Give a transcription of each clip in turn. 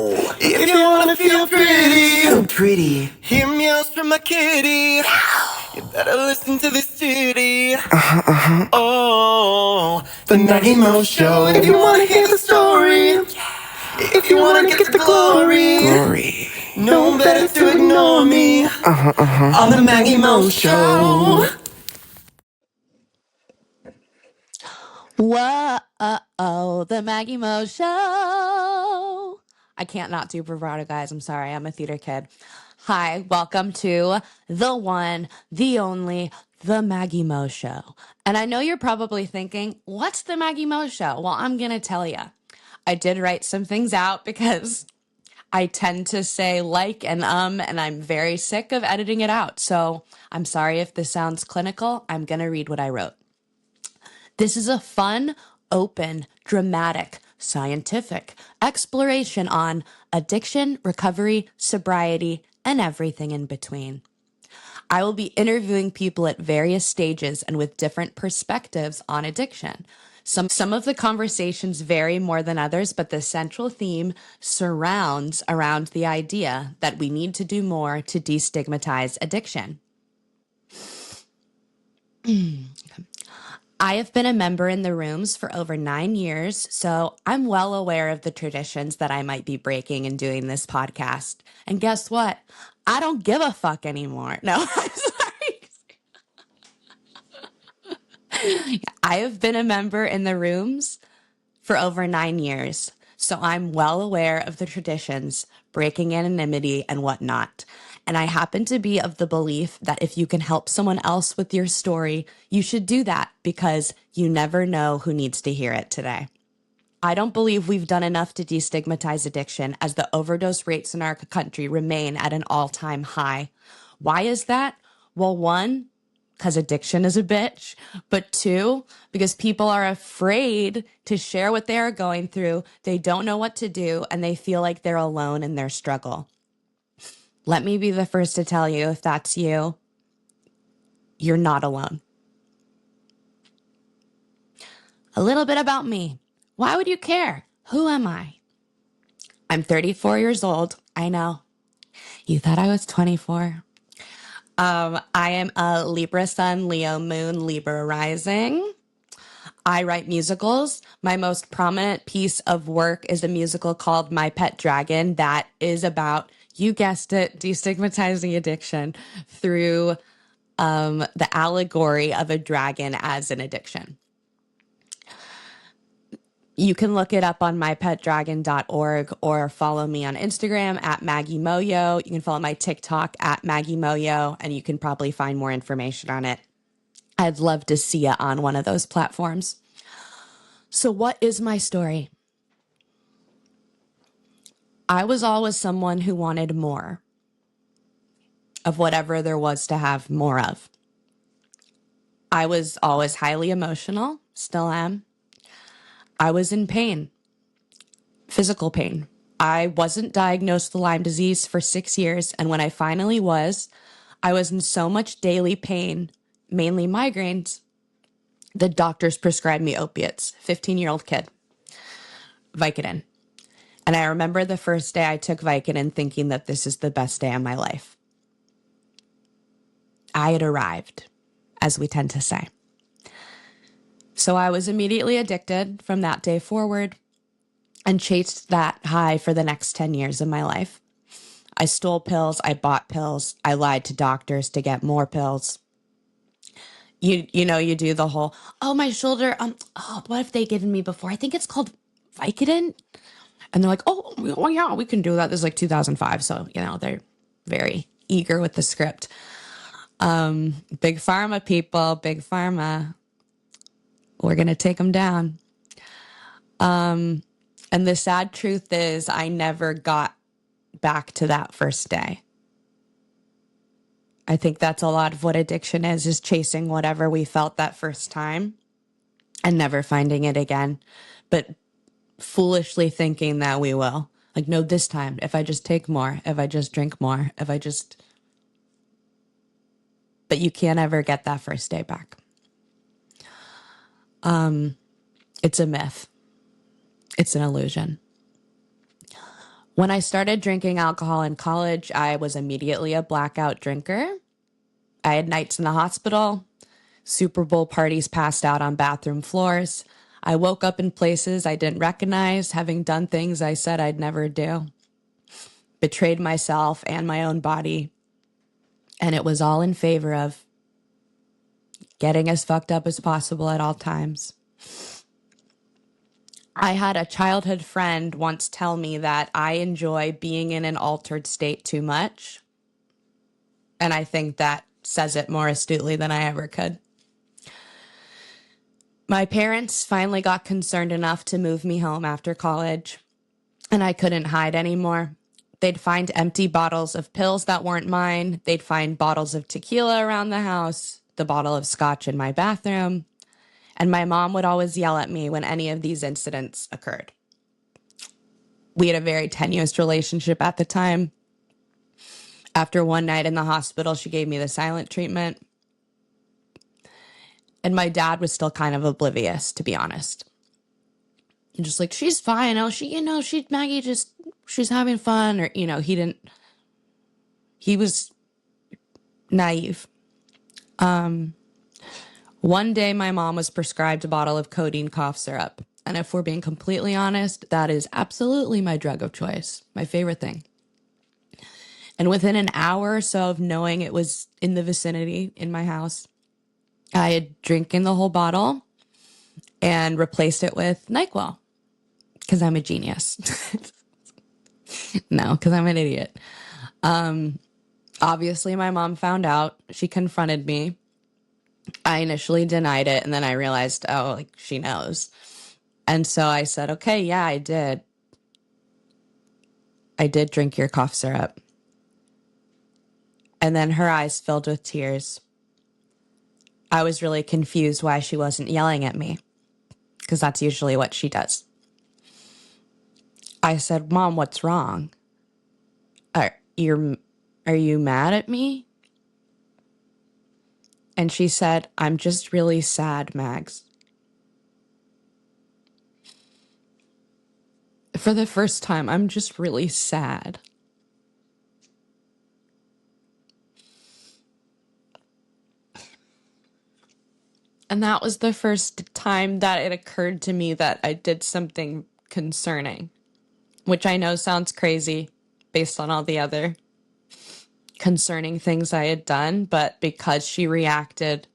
If you wanna feel pretty, So pretty. hear meows from my kitty. You better listen to this titty. Oh, the Maggie Mo Show. If you wanna hear the story, if you wanna get the glory, no better to ignore me on the Maggie Mo Show. Whoa, the Maggie Mo Show. I can't not do bravado, guys. I'm sorry. I'm a theater kid. Hi, welcome to the one, the only, the Maggie Mo Show. And I know you're probably thinking, what's the Maggie Mo Show? Well, I'm going to tell you. I did write some things out because I tend to say and I'm very sick of editing it out. So I'm sorry if this sounds clinical. I'm going to read what I wrote. This is a fun, open, dramatic, scientific exploration on addiction, recovery, sobriety, and everything in between. I will be interviewing people at various stages and with different perspectives on addiction. Some of the conversations vary more than others, but the central theme surrounds around the idea that we need to do more to destigmatize addiction. I have been a member in the rooms for over 9 years, so I'm well aware of the traditions that I might be breaking in doing this podcast. And guess what? I don't give a fuck anymore. No, I'm sorry. I have been a member in the rooms for over 9 years, so I'm well aware of the traditions, breaking anonymity and whatnot. And I happen to be of the belief that if you can help someone else with your story, you should do that because you never know who needs to hear it today. I don't believe we've done enough to destigmatize addiction as the overdose rates in our country remain at an all-time high. Why is that? Well, one, because addiction is a bitch, but two, because people are afraid to share what they are going through. They don't know what to do, and they feel like they're alone in their struggle. Let me be the first to tell you, if that's you, you're not alone. A little bit about me. Why would you care? Who am I? I'm 34 years old. I know. You thought I was 24. I am a Libra sun, Leo moon, Libra rising. I write musicals. My most prominent piece of work is a musical called My Pet Dragon that is about, you guessed it, destigmatizing addiction through the allegory of a dragon as an addiction. You can look it up on mypetdragon.org or follow me on Instagram at Maggie Moyo. You can follow my TikTok at Maggie Moyo, and you can probably find more information on it. I'd love to see you on one of those platforms. So what is my story? I was always someone who wanted more of whatever there was to have more of. I was always highly emotional, still am. I was in pain, physical pain. I wasn't diagnosed with Lyme disease for 6 years, and when I finally was, I was in so much daily pain, mainly migraines, the doctors prescribed me opiates, 15-year-old kid, Vicodin. And I remember the first day I took Vicodin thinking that this is the best day of my life. I had arrived, as we tend to say. So I was immediately addicted from that day forward and chased that high for the next 10 years of my life. I stole pills. I bought pills. I lied to doctors to get more pills. You know, you do the whole, oh, my shoulder, what have they given me before? I think it's called Vicodin. And they're like, oh, yeah, we can do that. This is like 2005. So, you know, they're very eager with the script. Big pharma people, big pharma. We're going to take them down. And the sad truth is I never got back to that first day. I think that's a lot of what addiction is chasing whatever we felt that first time and never finding it again, but foolishly thinking that we will. Like, no, this time, if I just take more, if I just drink more, if I just... But you can't ever get that first day back. It's a myth. It's an illusion. When I started drinking alcohol in college, I was immediately a blackout drinker. I had nights in the hospital, Super Bowl parties passed out on bathroom floors. I woke up in places I didn't recognize, having done things I said I'd never do. Betrayed myself and my own body. And it was all in favor of getting as fucked up as possible at all times. I had a childhood friend once tell me that I enjoy being in an altered state too much. And I think that says it more astutely than I ever could. My parents finally got concerned enough to move me home after college, and I couldn't hide anymore. They'd find empty bottles of pills that weren't mine. They'd find bottles of tequila around the house, the bottle of scotch in my bathroom. And my mom would always yell at me when any of these incidents occurred. We had a very tenuous relationship at the time. After one night in the hospital, she gave me the silent treatment. And my dad was still kind of oblivious, to be honest. And just like, she's fine. Oh, Maggie she's having fun. Or, he was naive. One day my mom was prescribed a bottle of codeine cough syrup. And if we're being completely honest, that is absolutely my drug of choice, my favorite thing. And within an hour or so of knowing it was in the vicinity in my house, I had drinking the whole bottle and replaced it with NyQuil because I'm a genius. No, because I'm an idiot. Obviously, my mom found out. She confronted me. I initially denied it, and then I realized, she knows. And so I said, okay, yeah, I did. I did drink your cough syrup. And then her eyes filled with tears. I was really confused why she wasn't yelling at me, because that's usually what she does. I said, Mom, what's wrong? Are you mad at me? And she said, I'm just really sad, Mags. For the first time, I'm just really sad. And that was the first time that it occurred to me that I did something concerning, which I know sounds crazy based on all the other concerning things I had done, but because she reacted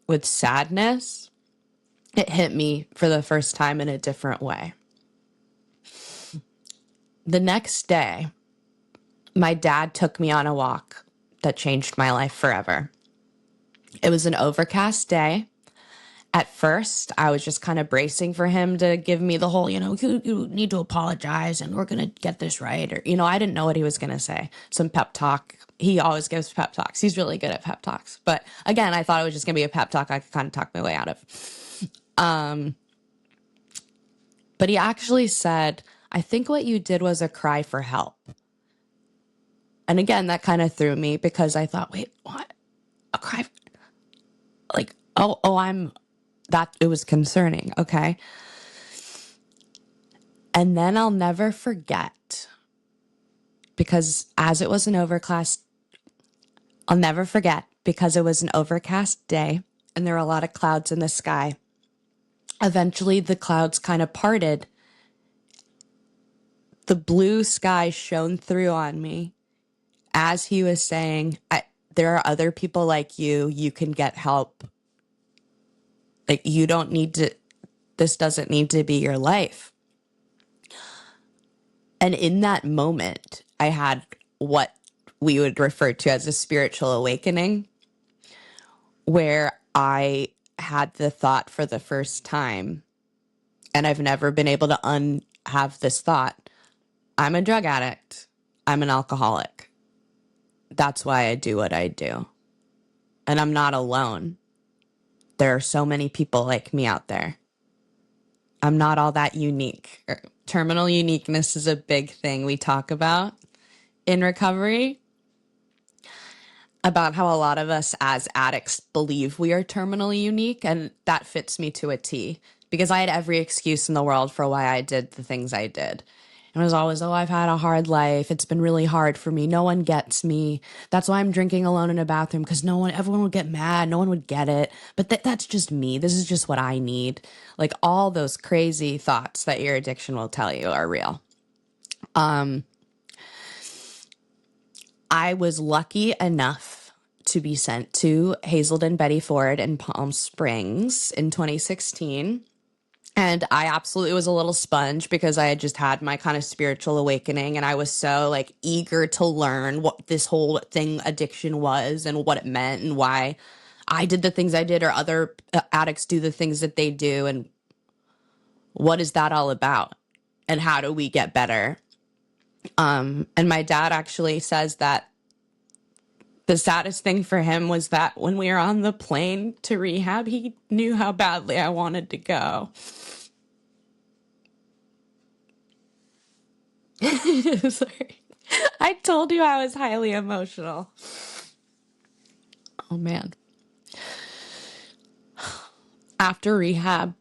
with sadness, it hit me for the first time in a different way. The next day, my dad took me on a walk that changed my life forever. It was an overcast day. At first, I was just kind of bracing for him to give me the whole, you need to apologize and we're going to get this right. Or, I didn't know what he was going to say. Some pep talk. He always gives pep talks. He's really good at pep talks. But again, I thought it was just going to be a pep talk I could kind of talk my way out of. But he actually said, I think what you did was a cry for help. And again, that kind of threw me because I thought, wait, what? A cry? It was concerning. Okay. And then I'll never forget, because it was an overcast day and there were a lot of clouds in the sky. Eventually the clouds kind of parted. The blue sky shone through on me as he was saying, there are other people like you. You can get help. You don't need to, this doesn't need to be your life. And in that moment, I had what we would refer to as a spiritual awakening, where I had the thought for the first time, and I've never been able to have this thought. I'm a drug addict. I'm an alcoholic. That's why I do what I do. And I'm not alone. There are so many people like me out there. I'm not all that unique. Terminal uniqueness is a big thing we talk about in recovery, about how a lot of us as addicts believe we are terminally unique, and that fits me to a T, because I had every excuse in the world for why I did the things I did. It was always, oh, I've had a hard life. It's been really hard for me. No one gets me. That's why I'm drinking alone in a bathroom, because everyone would get mad. No one would get it. But that's just me. This is just what I need. Like, all those crazy thoughts that your addiction will tell you are real. I was lucky enough to be sent to Hazelden Betty Ford in Palm Springs in 2016. And I absolutely was a little sponge because I had just had my kind of spiritual awakening, and I was so like eager to learn what this whole thing addiction was and what it meant and why I did the things I did or other addicts do the things that they do, and what is that all about and how do we get better? And my dad actually says that the saddest thing for him was that when we were on the plane to rehab, he knew how badly I wanted to go. Sorry. I told you I was highly emotional. Oh, man. After rehab,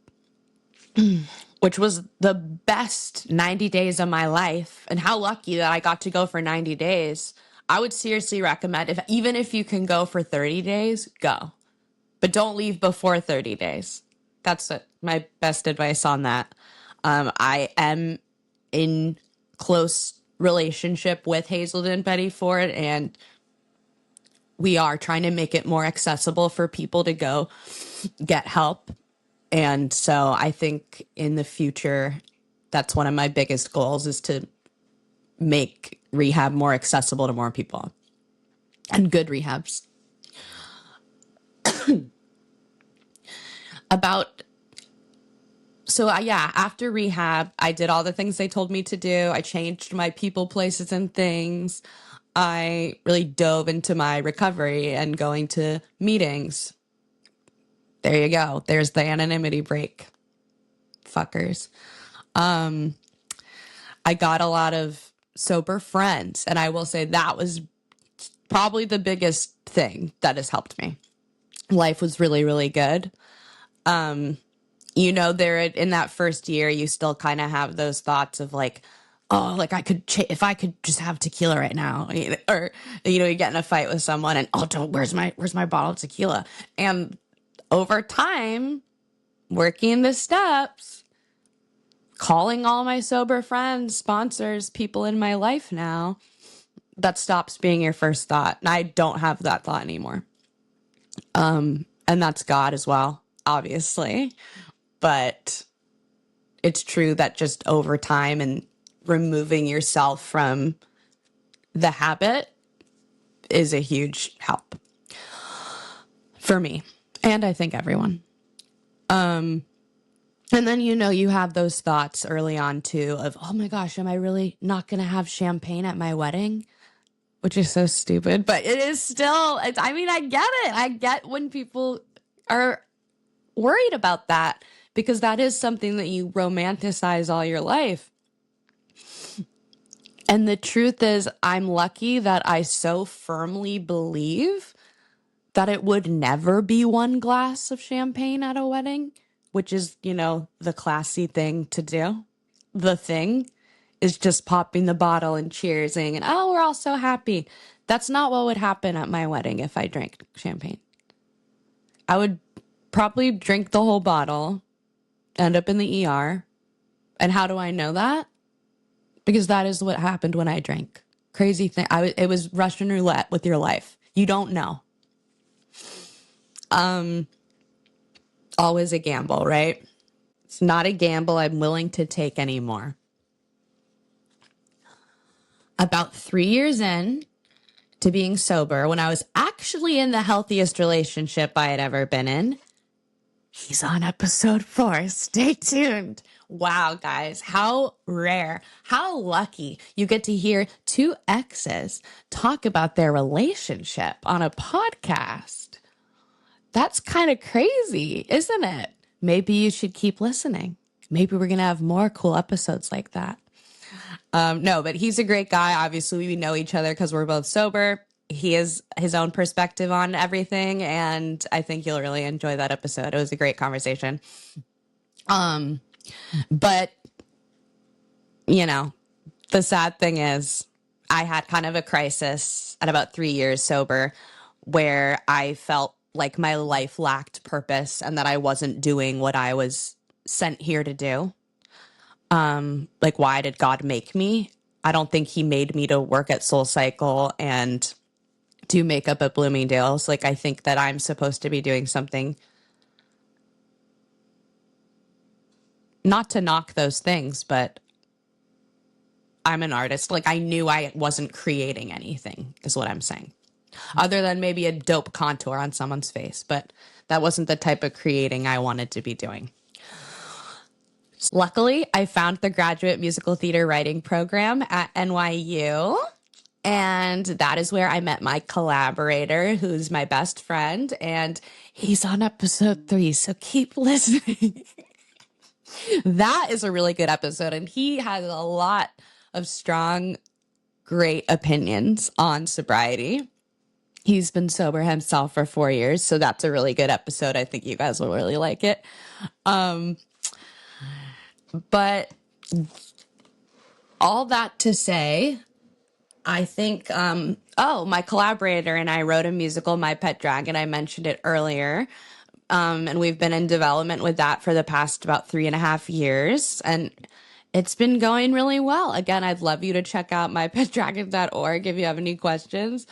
which was the best 90 days of my life, and how lucky that I got to go for 90 days, I would seriously recommend, even if you can go for 30 days, go. But don't leave before 30 days. That's my best advice on that. I am in close relationship with Hazelden Betty Ford, and we are trying to make it more accessible for people to go get help. And so I think in the future, that's one of my biggest goals, is to make rehab more accessible to more people, and good rehabs. After rehab, I did all the things they told me to do. I changed my people, places, and things. I really dove into my recovery and going to meetings. There you go. There's the anonymity break. Fuckers. I got a lot of sober friends, and I will say that was probably the biggest thing that has helped me. Life was really, really good. There in that first year, you still kind of have those thoughts of like, oh, like if I could just have tequila right now, or you get in a fight with someone and where's my bottle of tequila? And over time, working the steps, calling all my sober friends, sponsors, people in my life now, that stops being your first thought. And I don't have that thought anymore. And that's God as well, obviously. But it's true that just over time and removing yourself from the habit is a huge help for me. And I think everyone. And then, you have those thoughts early on too of, oh my gosh, am I really not going to have champagne at my wedding? Which is so stupid, but it is still, I get it. I get when people are worried about that, because that is something that you romanticize all your life. And the truth is, I'm lucky that I so firmly believe that it would never be one glass of champagne at a wedding, which is, the classy thing to do. The thing is just popping the bottle and cheersing and, oh, we're all so happy. That's not what would happen at my wedding if I drank champagne. I would probably drink the whole bottle, end up in the ER. And how do I know that? Because that is what happened when I drank. Crazy thing. It was Russian roulette with your life. You don't know. Always a gamble, right? It's not a gamble I'm willing to take anymore. About 3 years in to being sober, when I was actually in the healthiest relationship I had ever been in, he's on episode 4. Stay tuned. Wow, guys, how rare, how lucky you get to hear two exes talk about their relationship on a podcast. That's kind of crazy, isn't it? Maybe you should keep listening. Maybe we're going to have more cool episodes like that. No, but he's a great guy. Obviously, we know each other because we're both sober. He has his own perspective on everything, and I think you'll really enjoy that episode. It was a great conversation. But, The sad thing is, I had kind of a crisis at about 3 years sober where I felt like my life lacked purpose and that I wasn't doing what I was sent here to do. Like, why did God make me? I don't think He made me to work at Soul Cycle and do makeup at Bloomingdale's. Like, I think that I'm supposed to be doing something, not to knock those things, but I'm an artist. Like, I knew I wasn't creating anything, is what I'm saying. Other than maybe a dope contour on someone's face, but that wasn't the type of creating I wanted to be doing. Luckily, I found the graduate musical theater writing program at NYU. And that is where I met my collaborator, who's my best friend. And he's on episode 3. So keep listening. That is a really good episode. And he has a lot of strong, great opinions on sobriety. He's been sober himself for 4 years. So that's a really good episode. I think you guys will really like it. But all that to say, I think, my collaborator and I wrote a musical, My Pet Dragon. I mentioned it earlier. And we've been in development with that for the past about 3.5 years. And it's been going really well. Again, I'd love you to check out mypetdragon.org if you have any questions.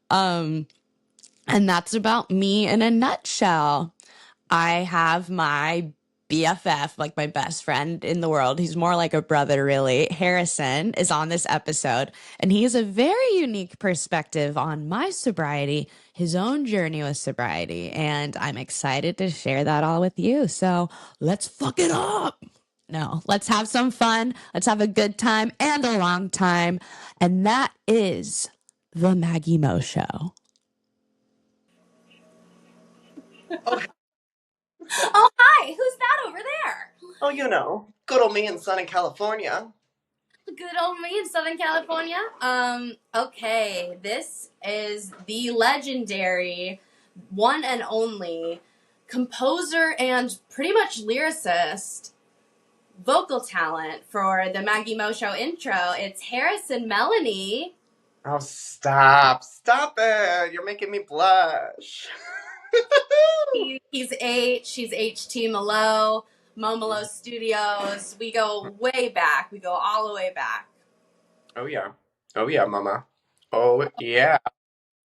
And that's about me in a nutshell. I have my BFF, like my best friend in the world. He's more like a brother, really. Harrison is on this episode, and he has a very unique perspective on my sobriety, his own journey with sobriety, and I'm excited to share that all with you. So let's fuck it up. No, let's have some fun. Let's have a good time and a long time. And that is the Maggie Moe Show. Oh, hi. Who's that over there? Oh, you know, good old me in sunny California. Good old me in Southern California. Okay. This is the legendary, one and only composer and pretty much lyricist, vocal talent for the Maggie Moe Show intro. It's Harrison Melanie. Oh, stop it. You're making me blush. He's H. She's HT Malo. Momolo Studios. We go way back. We go all the way back. Oh, yeah. Oh, yeah, mama. Oh, yeah.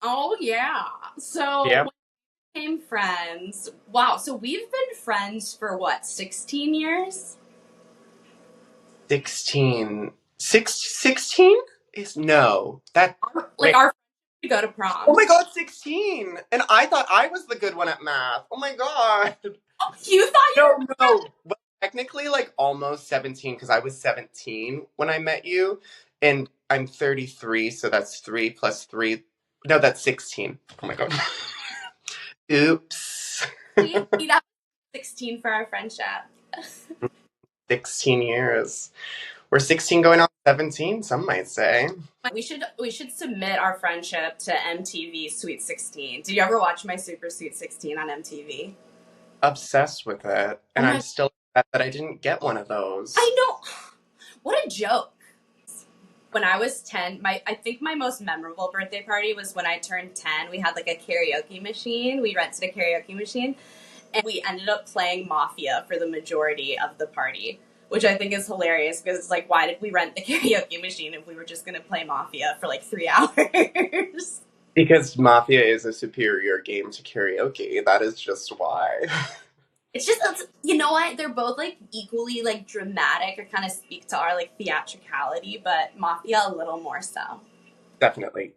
Oh, yeah. So Yeah. we became friends. Wow. So we've been friends for what, 16 years? 16. 16? Is no. That. Like wait. our friends would go to prom. Oh my god, 16! And I thought I was the good one at math. Oh my god. Oh, you thought you were No. Well, technically, like, almost 17, because I was 17 when I met you. And I'm 33, so that's 3 plus 3. No, that's 16. Oh my god. Oops. we that 16 for our friendship. 16 years. We're 16 going on 17, some might say. We should submit our friendship to MTV Sweet 16. Did you ever watch my Super Sweet 16 on MTV? Obsessed with it. And I'm still upset that I didn't get one of those. I know. What a joke. When I was 10, I think my most memorable birthday party was when I turned 10. We had like a karaoke machine. We rented a karaoke machine. And we ended up playing Mafia for the majority of the party, which I think is hilarious because it's like, why did we rent the karaoke machine if we were just going to play Mafia for like 3 hours? Because Mafia is a superior game to karaoke. That is just why. It's just, you know what? They're both like equally like dramatic or kind of speak to our like theatricality, but Mafia a little more so. Definitely.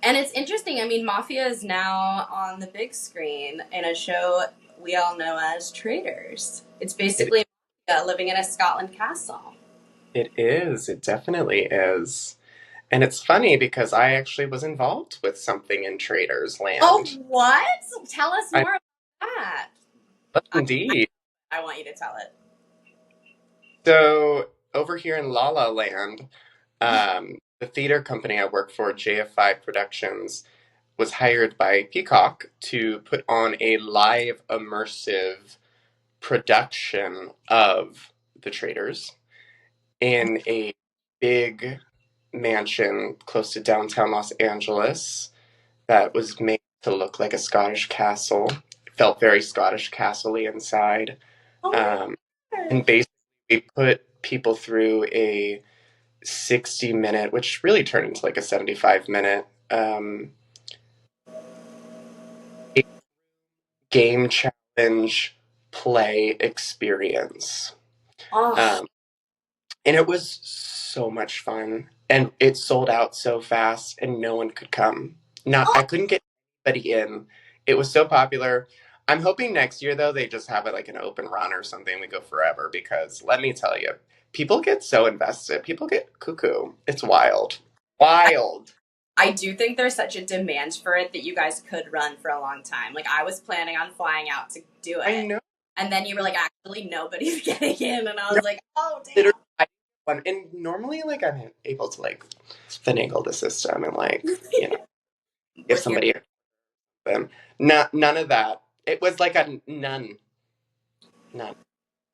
And it's interesting. I mean, Mafia is now on the big screen in a show we all know as Traitors. It's basically Mafia living in a Scotland castle. It is. It definitely is. And it's funny because I actually was involved with something in Traitors Land. Oh, what? Tell us more about that. Indeed. I want you to tell it. So, over here in La La Land, the theater company I work for, JF5 Productions, was hired by Peacock to put on a live immersive production of The Traitors. in a big mansion close to downtown Los Angeles that was made to look like a Scottish castle. It felt very Scottish castle-y inside. Oh my Um, God. and basically, we put people through a 60-minute, which really turned into like a 75-minute game challenge play experience. Oh, Um, and it was so much fun. And it sold out so fast, and no one could come. Not, oh, I couldn't get anybody in. It was so popular. I'm hoping next year, though, they just have it like an open run or something. We go forever because let me tell you, people get so invested. People get cuckoo. It's wild. Wild. I do think there's such a demand for it that you guys could run for a long time. Like, I was planning on flying out to do I it. know. And then you were like, actually, nobody's getting in. And I No, was like, oh, damn. literally, and normally, like, I'm able to, like, finagle the system and, like, give We're here. somebody them. No, none of that. It was like a none. None.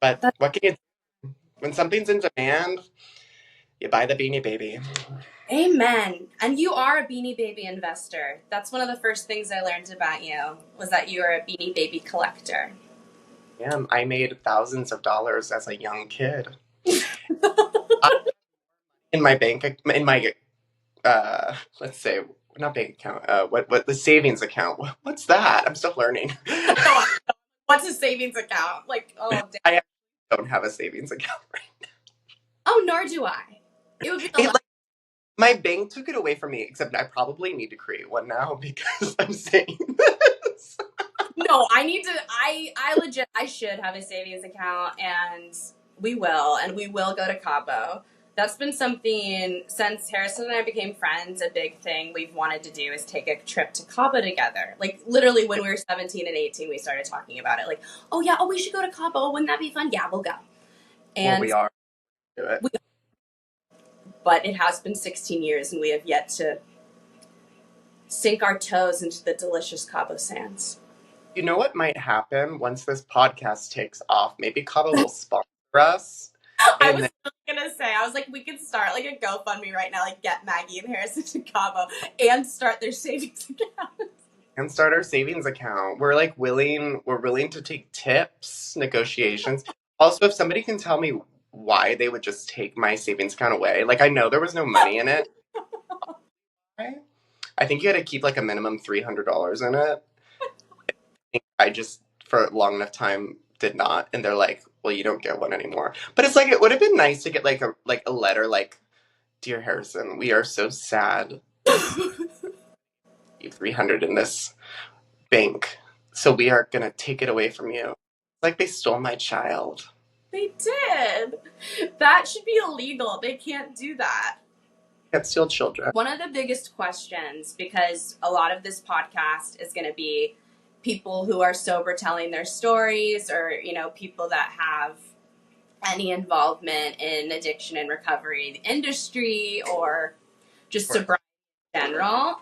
But That's what can you do? When something's in demand, you buy the Beanie Baby. amen. And you are a Beanie Baby investor. That's one of the first things I learned about you, was that you are a Beanie Baby collector. Yeah, I made thousands of dollars as a young kid. In my let's say, not bank account, what the savings account. What's that? I'm still learning. What's a savings account? Like, oh, damn. I actually don't have a savings account. Oh, nor do I. It would be the It, last. like, my bank took it away from me, except I probably need to create one now because I'm saying this. No, I need to. I legit. I should have a savings account, and we will go to Cabo. That's been something since Harrison and I became friends. A big thing we've wanted to do is take a trip to Cabo together. Like, literally, when we were 17 and 18, we started talking about it. Like, oh yeah, oh, we should go to Cabo. Wouldn't that be fun? Yeah, we'll go. Well, And we are. Do it. but it has been 16 years, and we have yet to sink our toes into the delicious Cabo sands. You know what might happen once this podcast takes off? Maybe Cabo will sponsor us, I and was then gonna say, I was like, we could start like a GoFundMe right now, like get Maggie and Harrison to Cabo and start their savings account. and start our savings account. We're willing to take tips, negotiations. Also, if somebody can tell me why they would just take my savings account away, like I know there was no money in it. Right? I think you had to keep like a minimum $300 in it. I just for a long enough time did not, and they're like, "Well, you don't get one anymore." But it's like it would have been nice to get like a letter like, "Dear Harrison, we are so sad. You have 300 in this bank, so we are gonna take it away from you." Like they stole my child. They did. That should be illegal. They can't do that. Can't steal children. One of the biggest questions, because a lot of this podcast is going to be people who are sober telling their stories, or people that have any involvement in addiction and recovery industry, or just sobriety in general.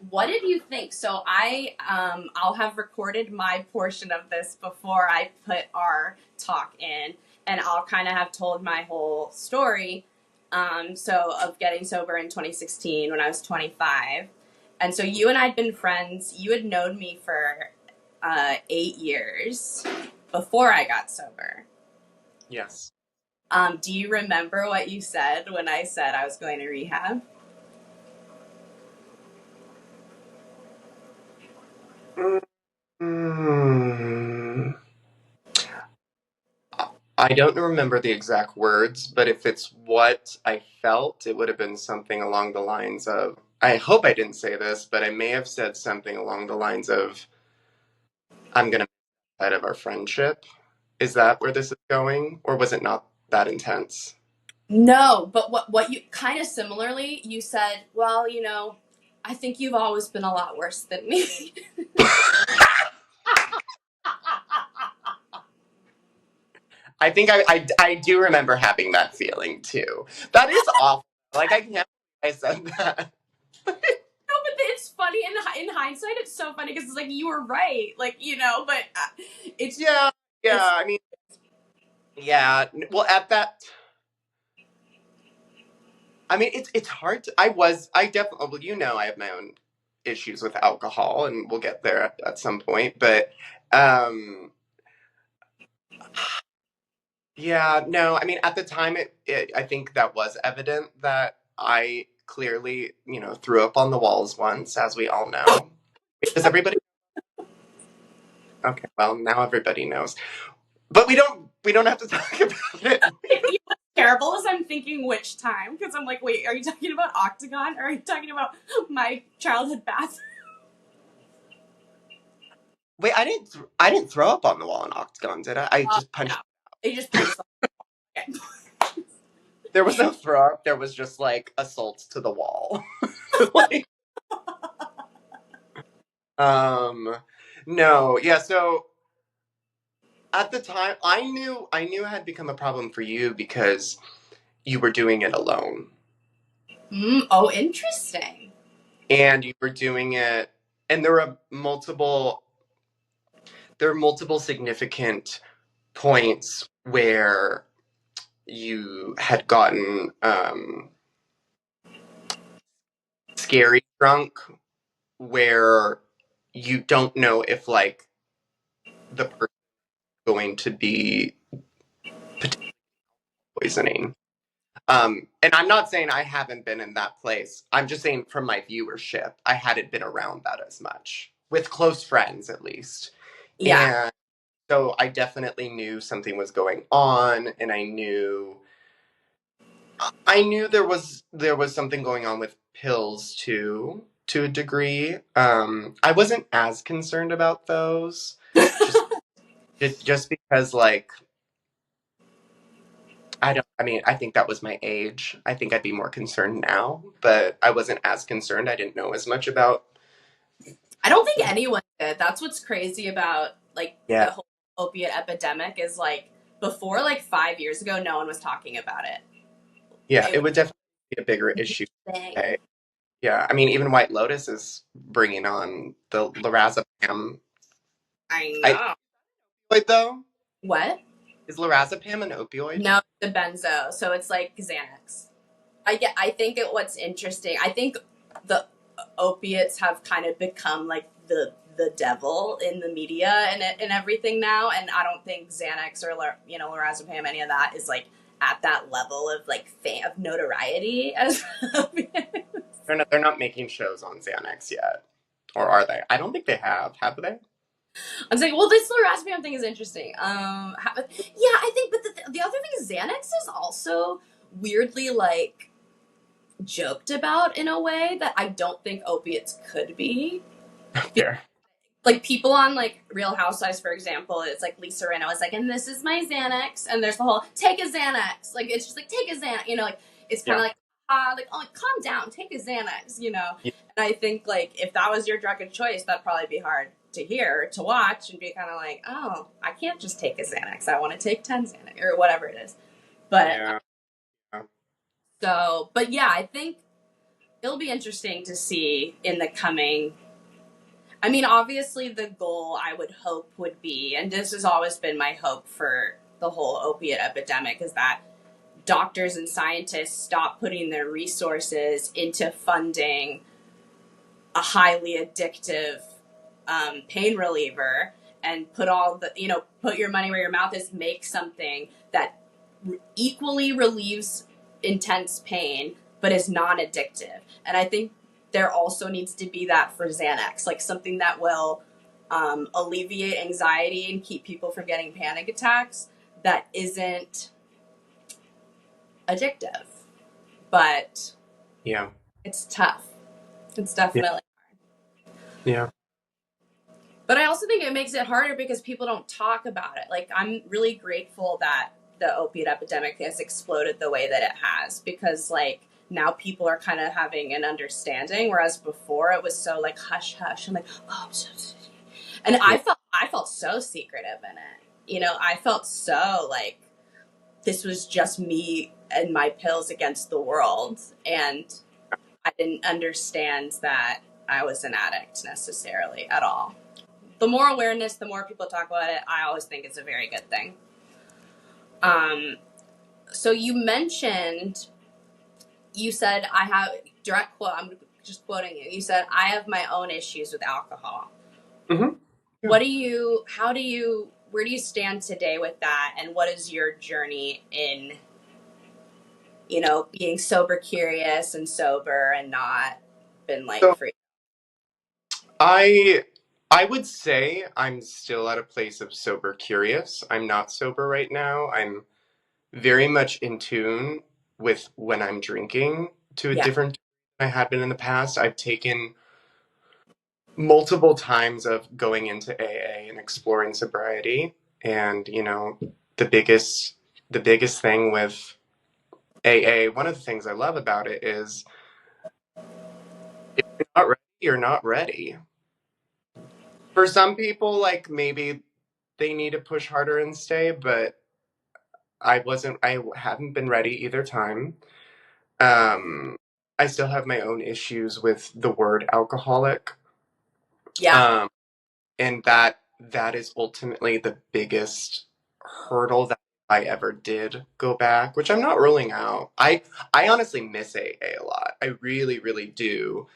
What did you think? So I'll have recorded my portion of this before I put our talk in, and I'll kind of have told my whole story. So of getting sober in 2016 when I was 25. And so you and I had been friends. You had known me for 8 years before I got sober. Yes. Do you remember what you said when I said I was going to rehab? Mm. I don't remember the exact words, but if it's what I felt, it would have been something along the lines of, I hope I didn't say this, but I may have said something along the lines of, I'm going to out of our friendship. Is that where this is going? Or was it not that intense? No, but what you kind of similarly, you said, well, I think you've always been a lot worse than me. I think I do remember having that feeling too. That is awful. Like, I can't believe I said that. No, but it's funny in hindsight. It's so funny because it's like you were right, like but it's Yeah, it's, I mean, yeah. Well, at that, I mean, it's hard to. I definitely. Well, you know, I have my own issues with alcohol, and we'll get there at some point. But, um, yeah, no. I mean, at the time, I think that was evident that I clearly, threw up on the walls once, as we all know, because everybody. Okay, well, now everybody knows. But we don't have to talk about it. What's terrible is I'm thinking which time, because I'm like, wait, are you talking about Octagon or are you talking about my childhood bathroom? Wait, I didn't throw up on the wall in Octagon, did I? I just punched. No. They just punched okay. There was no throw up. There was just like assault to the wall. Like, um, no, yeah. So at the time, I knew it had become a problem for you because you were doing it alone, Oh, interesting. and you were doing it, and there are multiple significant points where you had gotten scary drunk, where you don't know if like the person is going to be potentially poisoning. And I'm not saying I haven't been in that place. I'm just saying from my viewership, I hadn't been around that as much with close friends, at least. Yeah. And so I definitely knew something was going on, and I knew there was something going on with pills too, to a degree. I wasn't as concerned about those, just just because like I think that was my age. I think I'd be more concerned now, but I wasn't as concerned. I didn't know as much about. I don't think anyone did. That's what's crazy about like Yeah, the whole opiate epidemic is like before like 5 years ago, no one was talking about it. yeah, It it would definitely be a bigger was issue a thing. today. Yeah, I mean, even White Lotus is bringing on the lorazepam. I I know. Wait though, What? is lorazepam an opioid? No, the benzo. So it's like Xanax. I think what's interesting. I think the opiates have kind of become like the devil in the media and everything now. And I don't think Xanax or lorazepam, any of that is like at that level of like of notoriety as opiates. They're not making shows on Xanax yet, or are they? I don't think they have. Have they? I'm saying, well, this lorazepam thing is interesting. Yeah, I think, but the other thing is Xanax is also weirdly like joked about in a way that I don't think opiates could be. Fair. Like people on like Real Housewives, for example, it's like Lisa Rinna is like, and this is my Xanax, and there's the whole take a Xanax, like it's just like take a Xanax, like it's kind of Yeah. like oh, like, calm down, take a Xanax. And I think like if that was your drug of choice, that'd probably be hard to hear, to watch, and be kind of like, oh, I can't just take a Xanax, I want to take 10 Xanax or whatever it is. But Yeah. but yeah, I think it'll be interesting to see in the coming. I mean, obviously, the goal I would hope would be, and this has always been my hope for the whole opiate epidemic, is that doctors and scientists stop putting their resources into funding a highly addictive pain reliever and put your money where your mouth is, make something that equally relieves intense pain but is non-addictive. And I think there also needs to be that for Xanax, like something that will alleviate anxiety and keep people from getting panic attacks that isn't addictive. But Yeah. it's tough. It's Yeah. definitely. Yeah. But I also think it makes it harder because people don't talk about it. Like, I'm really grateful that the opiate epidemic has exploded the way that it has, because like now people are kind of having an understanding, whereas before it was so like hush hush and like, oh, and I felt so secretive in it. I felt so like this was just me and my pills against the world, and I didn't understand that I was an addict necessarily at all. The more awareness, the more people talk about it, I always think it's a very good thing. So you mentioned you said I have direct quote. I'm just quoting you. You said I have my own issues with alcohol. Mm-hmm. Yeah. What do you? How do you? Where do you stand today with that? And what is your journey in, being sober curious and sober and not been like So free? I would say I'm still at a place of sober curious. I'm not sober right now. I'm very much in tune with when I'm drinking to a Yeah. different than I had been in the past. I've taken multiple times of going into AA and exploring sobriety. And, the biggest the biggest thing with AA, one of the things I love about it is if you're not ready, you're not ready. For some people, like maybe they need to push harder and stay, but I hadn't been ready either time. Um, I still have my own issues with the word alcoholic. Yeah. Um, and that is ultimately the biggest hurdle that I ever did go back, which I'm not ruling out. I honestly miss AA a lot. I really, really do.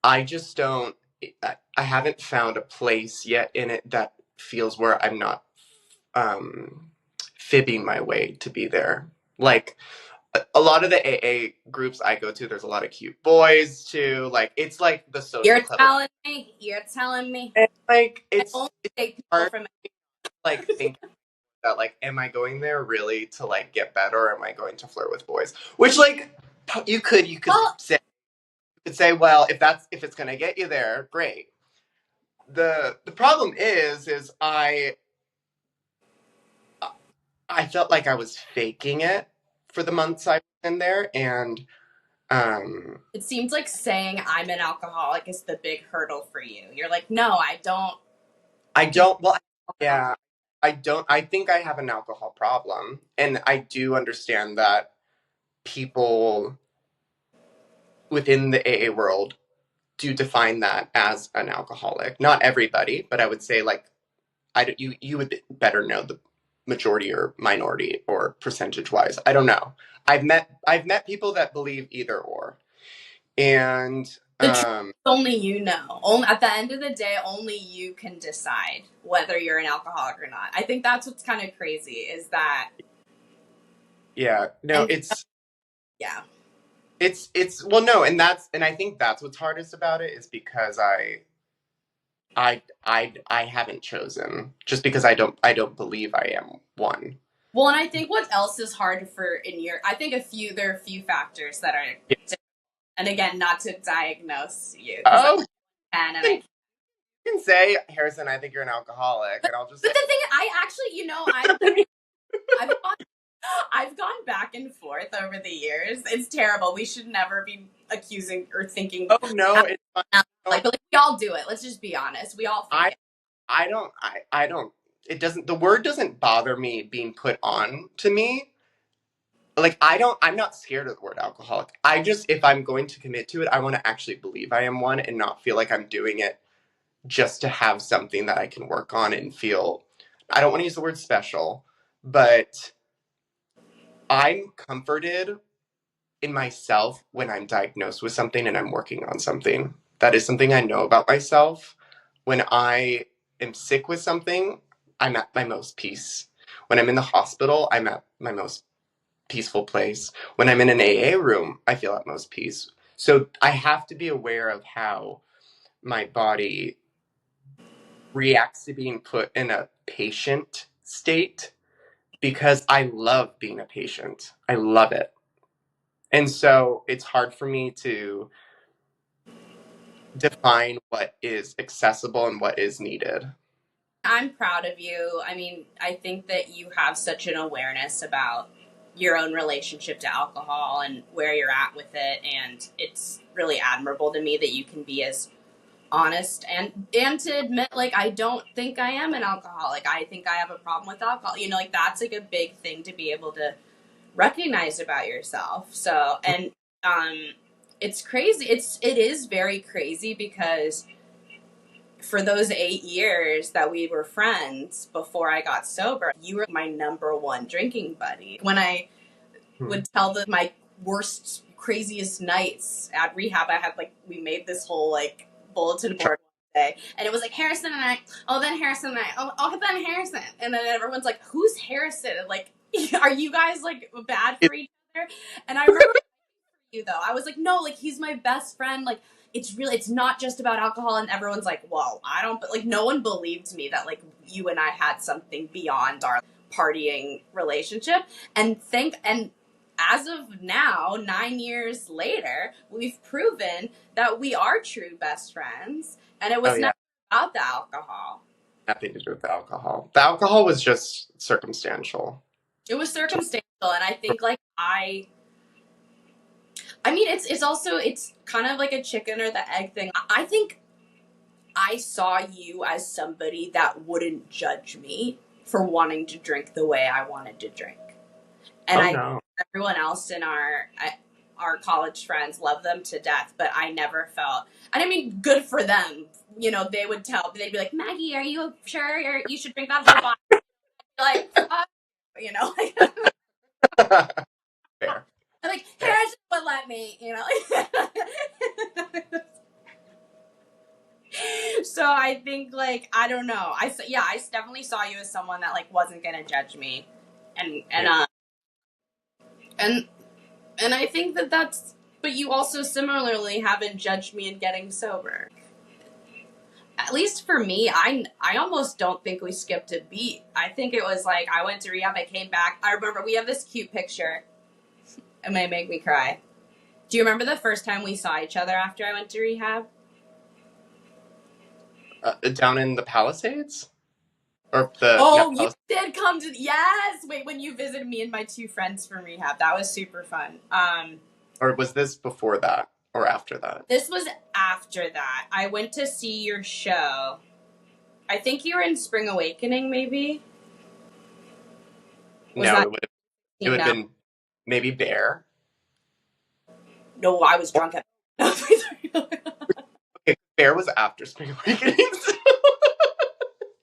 I just don't. I haven't found a place yet in it that feels where I'm not fibbing my way to be there. Like a lot of the AA groups I go to, there's a lot of cute boys too. Like it's like the social You're club of, telling me. You're telling me. and like I only it's take people hard from. to like think that like am I going there really to like get better or am I going to flirt with boys? Which like you could Well, say well if it's gonna get you there, great. The problem is I felt like I was faking it for the months I was in there, and um, it seems like saying I'm an alcoholic is the big hurdle for you. You're like, no, I don't. I don't. Well, yeah, I don't. I think I have an alcohol problem, and I do understand that people within the AA world do define that as an alcoholic. Not everybody, but I would say like you would better know the majority or minority or percentage wise. I don't know. I've met people that believe either or, and The truth is only you know. Only at the end of the day, only you can decide whether you're an alcoholic or not. I think that's what's kind of crazy is that. yeah, no, And it's yeah, well, no, and I think that's what's hardest about it is because I haven't chosen just because I don't believe I am one. well, and I think what else is hard for I think there are a few factors that are, Yeah. and again, not to diagnose you because Oh, and you can say Harrison, I think you're an alcoholic, and I'll just but say, the thing, I actually, I've gone, I've gone back and forth over the years. It's terrible. We should never be accusing or thinking. oh no, it's fine. But like we all do it. Let's just be honest. We all think I it. I don't. It doesn't. The word doesn't bother me being put on to me. Like I'm not scared of the word alcoholic. I just if I'm going to commit to it, I want to actually believe I am one and not feel like I'm doing it just to have something that I can work on and feel. I don't want to use the word special, but I'm comforted in myself when I'm diagnosed with something and I'm working on something. That is something I know about myself. When I am sick with something, I'm at my most peace. When I'm in the hospital, I'm at my most peaceful place. When I'm in an AA room, I feel at most peace. So I have to be aware of how my body reacts to being put in a patient state because I love being a patient. I love it. And so it's hard for me to define what is accessible and what is needed. I'm proud of you. I mean, I think that you have such an awareness about your own relationship to alcohol and where you're at with it, and it's really admirable to me that you can be as honest and to admit like I don't think I am an alcoholic. I think I have a problem with alcohol. Like that's like a big thing to be able to recognize about yourself. So, and it's crazy. It is very crazy because for those 8 years that we were friends before I got sober, you were my number one drinking buddy. When I Hmm. would tell my worst craziest nights at rehab. I had like, we made this whole like bulletin board one day, and it was like Harrison and I. Oh, then Harrison and I. Oh, then Harrison, and then everyone's like, "Who's Harrison?" And like, are you guys like bad for each other? And I remember you though. I was like, no, like he's my best friend. Like it's not just about alcohol. And everyone's like, well, I don't. But like, no one believed me that like you and I had something beyond our partying relationship. And as of now, 9 years later, we've proven that we are true best friends, and it was not about the alcohol. Nothing to do with the alcohol. The alcohol was just circumstantial. It was circumstantial, and I think like I mean, it's also, it's kind of like a chicken or the egg thing. I think I saw you as somebody that wouldn't judge me for wanting to drink the way I wanted to drink. And everyone else in our college friends love them to death, but I never felt, and I mean, good for them. You know, they'd be like, Maggie, are you sure you should drink that whole bottle? Like, you know, Fair. like, Harrison would let me, you know. So I think, like, I don't know. I definitely saw you as someone that like wasn't gonna judge me, and I think that's. But you also similarly haven't judged me in getting sober. At least for me, I almost don't think we skipped a beat. I think it was like I went to rehab, I came back. I remember we have this cute picture. It may make me cry. Do you remember the first time we saw each other after I went to rehab? Down in the Palisades? You did come to, yes! Wait, when you visited me and my two friends from rehab. That was super fun. Or was this before that? Or after that? This was after that. I went to see your show. I think you were in Spring Awakening, maybe? It would have been maybe Bear. No, I was drunk at Okay, Bear was after Spring Awakening.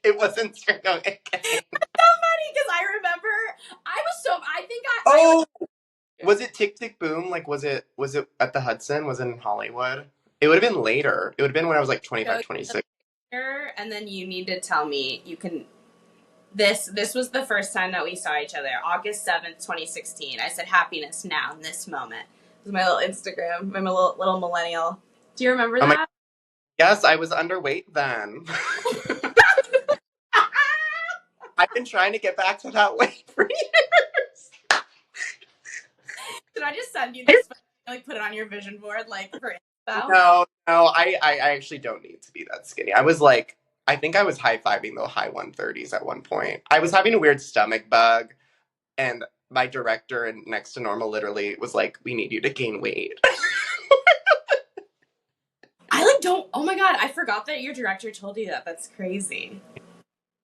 It wasn't Spring Awakening. That's so funny, because I remember was it Tick Tick Boom? Like, was it at the Hudson? Was it in Hollywood? It would have been later. It would have been when I was like 25, 26. And then you need to tell me, you can, this was the first time that we saw each other, August 7th, 2016. I said, happiness now, in this moment. It was my little Instagram, my little millennial. Do you remember that? Yes, I was underweight then. I've been trying to get back to that weight for years. Did I just send you this? Like, put it on your vision board, like, for info? No, I actually don't need to be that skinny. I was like, I think I was high-fiving the high 130s at one point. I was having a weird stomach bug, and my director and Next to Normal literally was like, we need you to gain weight. Oh my god, I forgot that your director told you that. That's crazy.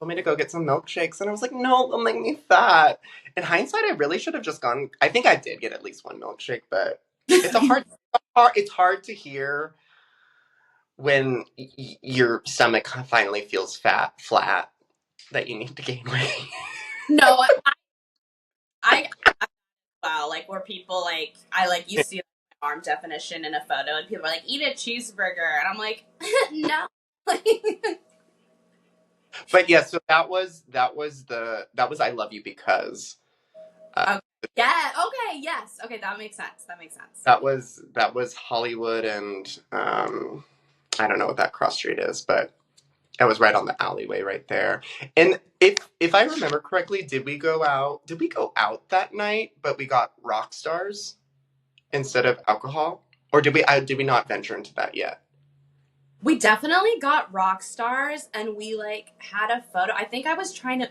Told me to go get some milkshakes, and I was like, no, they'll make me fat. In hindsight, I really should have just gone. I think I did get at least one milkshake, but it's it's hard to hear when your stomach finally feels flat that you need to gain weight. No, wow, like, where people like, you see my arm definition in a photo, and people are like, eat a cheeseburger, and I'm like, no. But yeah, so that was I Love You Because. Okay. Yeah. Okay. Yes. Okay. That makes sense. That was Hollywood, and I don't know what that cross street is, but I was right on the alleyway right there. And if I remember correctly, did we go out that night, but we got rock stars instead of alcohol? Or did we not venture into that yet? We definitely got rock stars, and we like had a photo. I think I was trying to.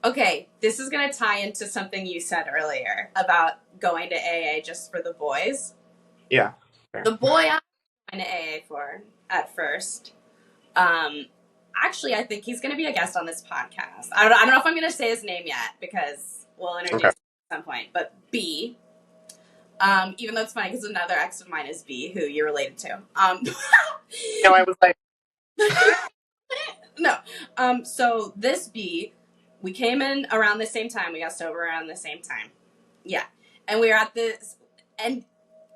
Okay, this is going to tie into something you said earlier about going to AA just for the boys. Yeah. Fair. The boy I was going to AA for at first. Actually, I think he's going to be a guest on this podcast. I don't know if I'm going to say his name yet, because we'll introduce him at some point. But B, even though it's funny because another ex of mine is B, who you're related to. No, I was like, no. So this B, we came in around the same time. We got sober around the same time. Yeah, and we were at this, And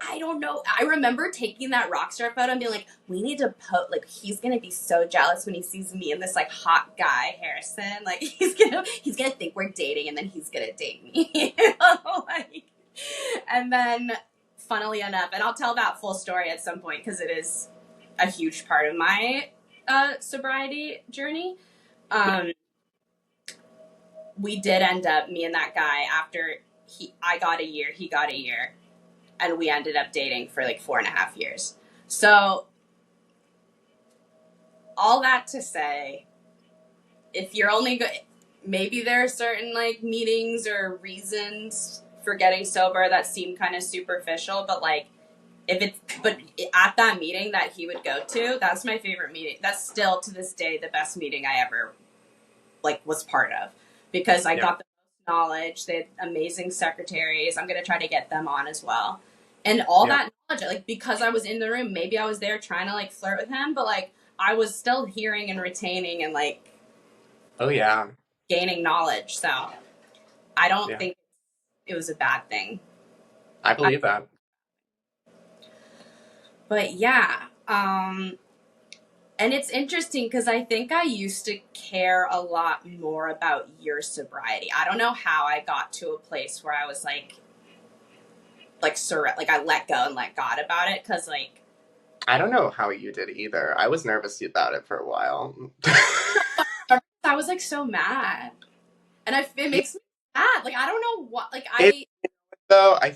I don't know. I remember taking that rock star photo and being like, we need to post, like, he's going to be so jealous when he sees me and this, like, hot guy, Harrison. Like, he's going to think we're dating and then he's going to date me. Like, and then, funnily enough, and I'll tell that full story at some point because it is a huge part of my sobriety journey. We did end up, me and that guy, after I got a year, he got a year. And we ended up dating for like 4.5 years. So, all that to say, if you're only maybe there are certain like meetings or reasons for getting sober that seem kind of superficial, but like but at that meeting that he would go to, that's my favorite meeting. That's still to this day the best meeting I ever like was part of, because I got the most knowledge. They had amazing secretaries. I'm gonna try to get them on as well. And all that knowledge, like, because I was in the room, maybe I was there trying to like flirt with him, but like I was still hearing and retaining and like gaining knowledge. So I don't think it was a bad thing. I believe that. But yeah, and it's interesting because I think I used to care a lot more about your sobriety. I don't know how I got to a place where I was like I let go and let God about it, because like I don't know how you did either. I was nervous about it for a while. I was like so mad, and it makes me mad. Like I don't know what. Like though I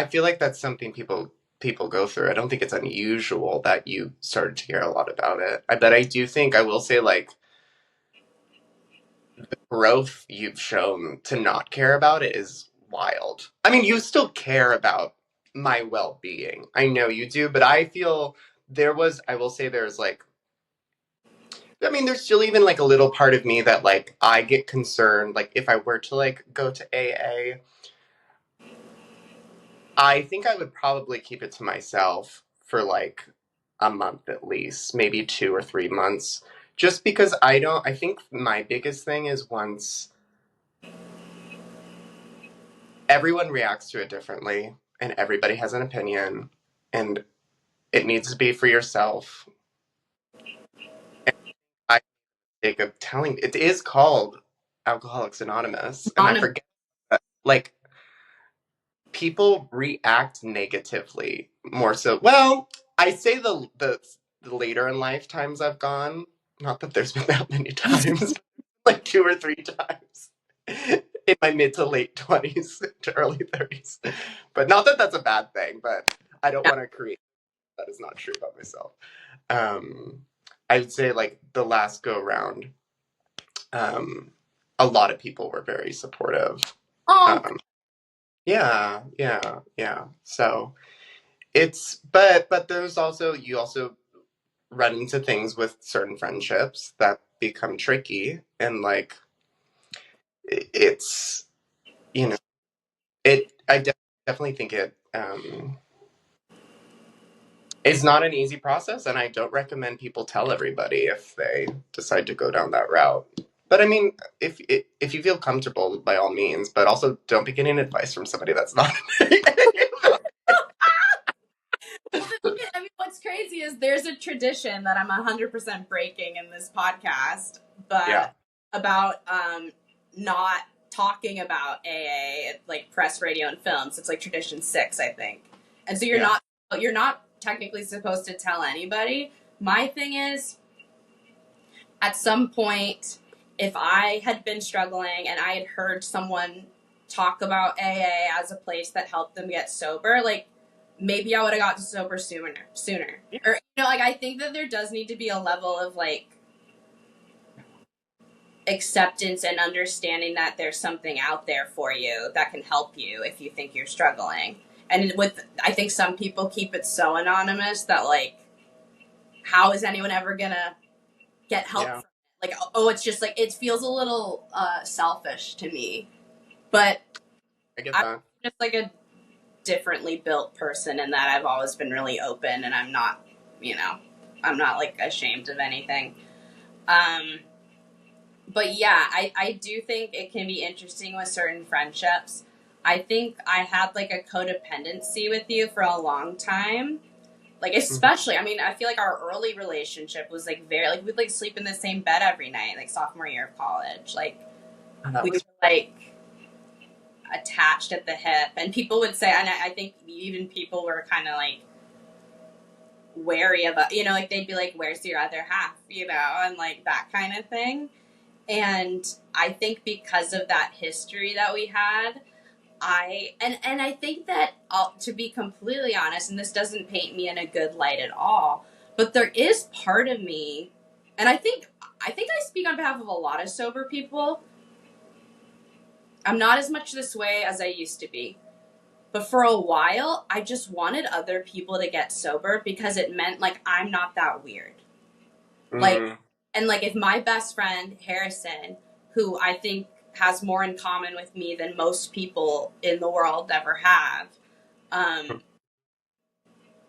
feel like that's something people go through. I don't think it's unusual that you started to care a lot about it. But I do think I will say like the growth you've shown to not care about it is wild. I mean, you still care about my well-being. I know you do, but I feel I will say there's like, I mean, there's still even like a little part of me that like I get concerned. Like if I were to like go to AA, I think I would probably keep it to myself for like a month at least, maybe 2 or 3 months. Just because I think my biggest thing is once everyone reacts to it differently and everybody has an opinion and it needs to be for yourself. And I think of telling it is called Alcoholics Anonymous, and I forget that, like, people react negatively more so. Well, I say the later in lifetimes I've gone, not that there's been that many times, like 2 or 3 times in my mid to late 20s to early 30s. But not that that's a bad thing, but I don't want to create that is not true about myself. I would say like the last go around, a lot of people were very supportive. Yeah. So but there's also, you also run into things with certain friendships that become tricky, and like it's, you know, I definitely think it's not an easy process, and I don't recommend people tell everybody if they decide to go down that route. But I mean, if you feel comfortable, by all means, but also don't be getting advice from somebody that's not. I mean, what's crazy is there's a tradition that I'm 100% breaking in this podcast, but about not talking about AA at like press, radio, and films. It's like tradition 6, I think. And so you're not technically supposed to tell anybody. My thing is, at some point, if I had been struggling and I had heard someone talk about AA as a place that helped them get sober, like, maybe I would have gotten sober sooner. Yeah. Or, you know, like, I think that there does need to be a level of, like, acceptance and understanding that there's something out there for you that can help you if you think you're struggling. And I think some people keep it so anonymous that, like, how is anyone ever gonna get help from it? Like, oh, it's just, like, it feels a little selfish to me. But I get that. I'm just, like, a differently built person in that I've always been really open, and I'm not, you know, I'm not like ashamed of anything. But yeah, I do think it can be interesting with certain friendships. I think I had like a codependency with you for a long time. Like, especially, I mean, I feel like our early relationship was like very, like, we'd like sleep in the same bed every night, like sophomore year of college. Like, we were like attached at the hip. And people would say, and I think even people were kind of like wary of, you know, like they'd be like, where's your other half, you know, and like that kind of thing. And I think because of that history that we had, and I think that, to be completely honest, and this doesn't paint me in a good light at all, but there is part of me, and I think I speak on behalf of a lot of sober people. I'm not as much this way as I used to be, but for a while, I just wanted other people to get sober because it meant like I'm not that weird. Like, and like if my best friend Harrison, who I think has more in common with me than most people in the world ever have.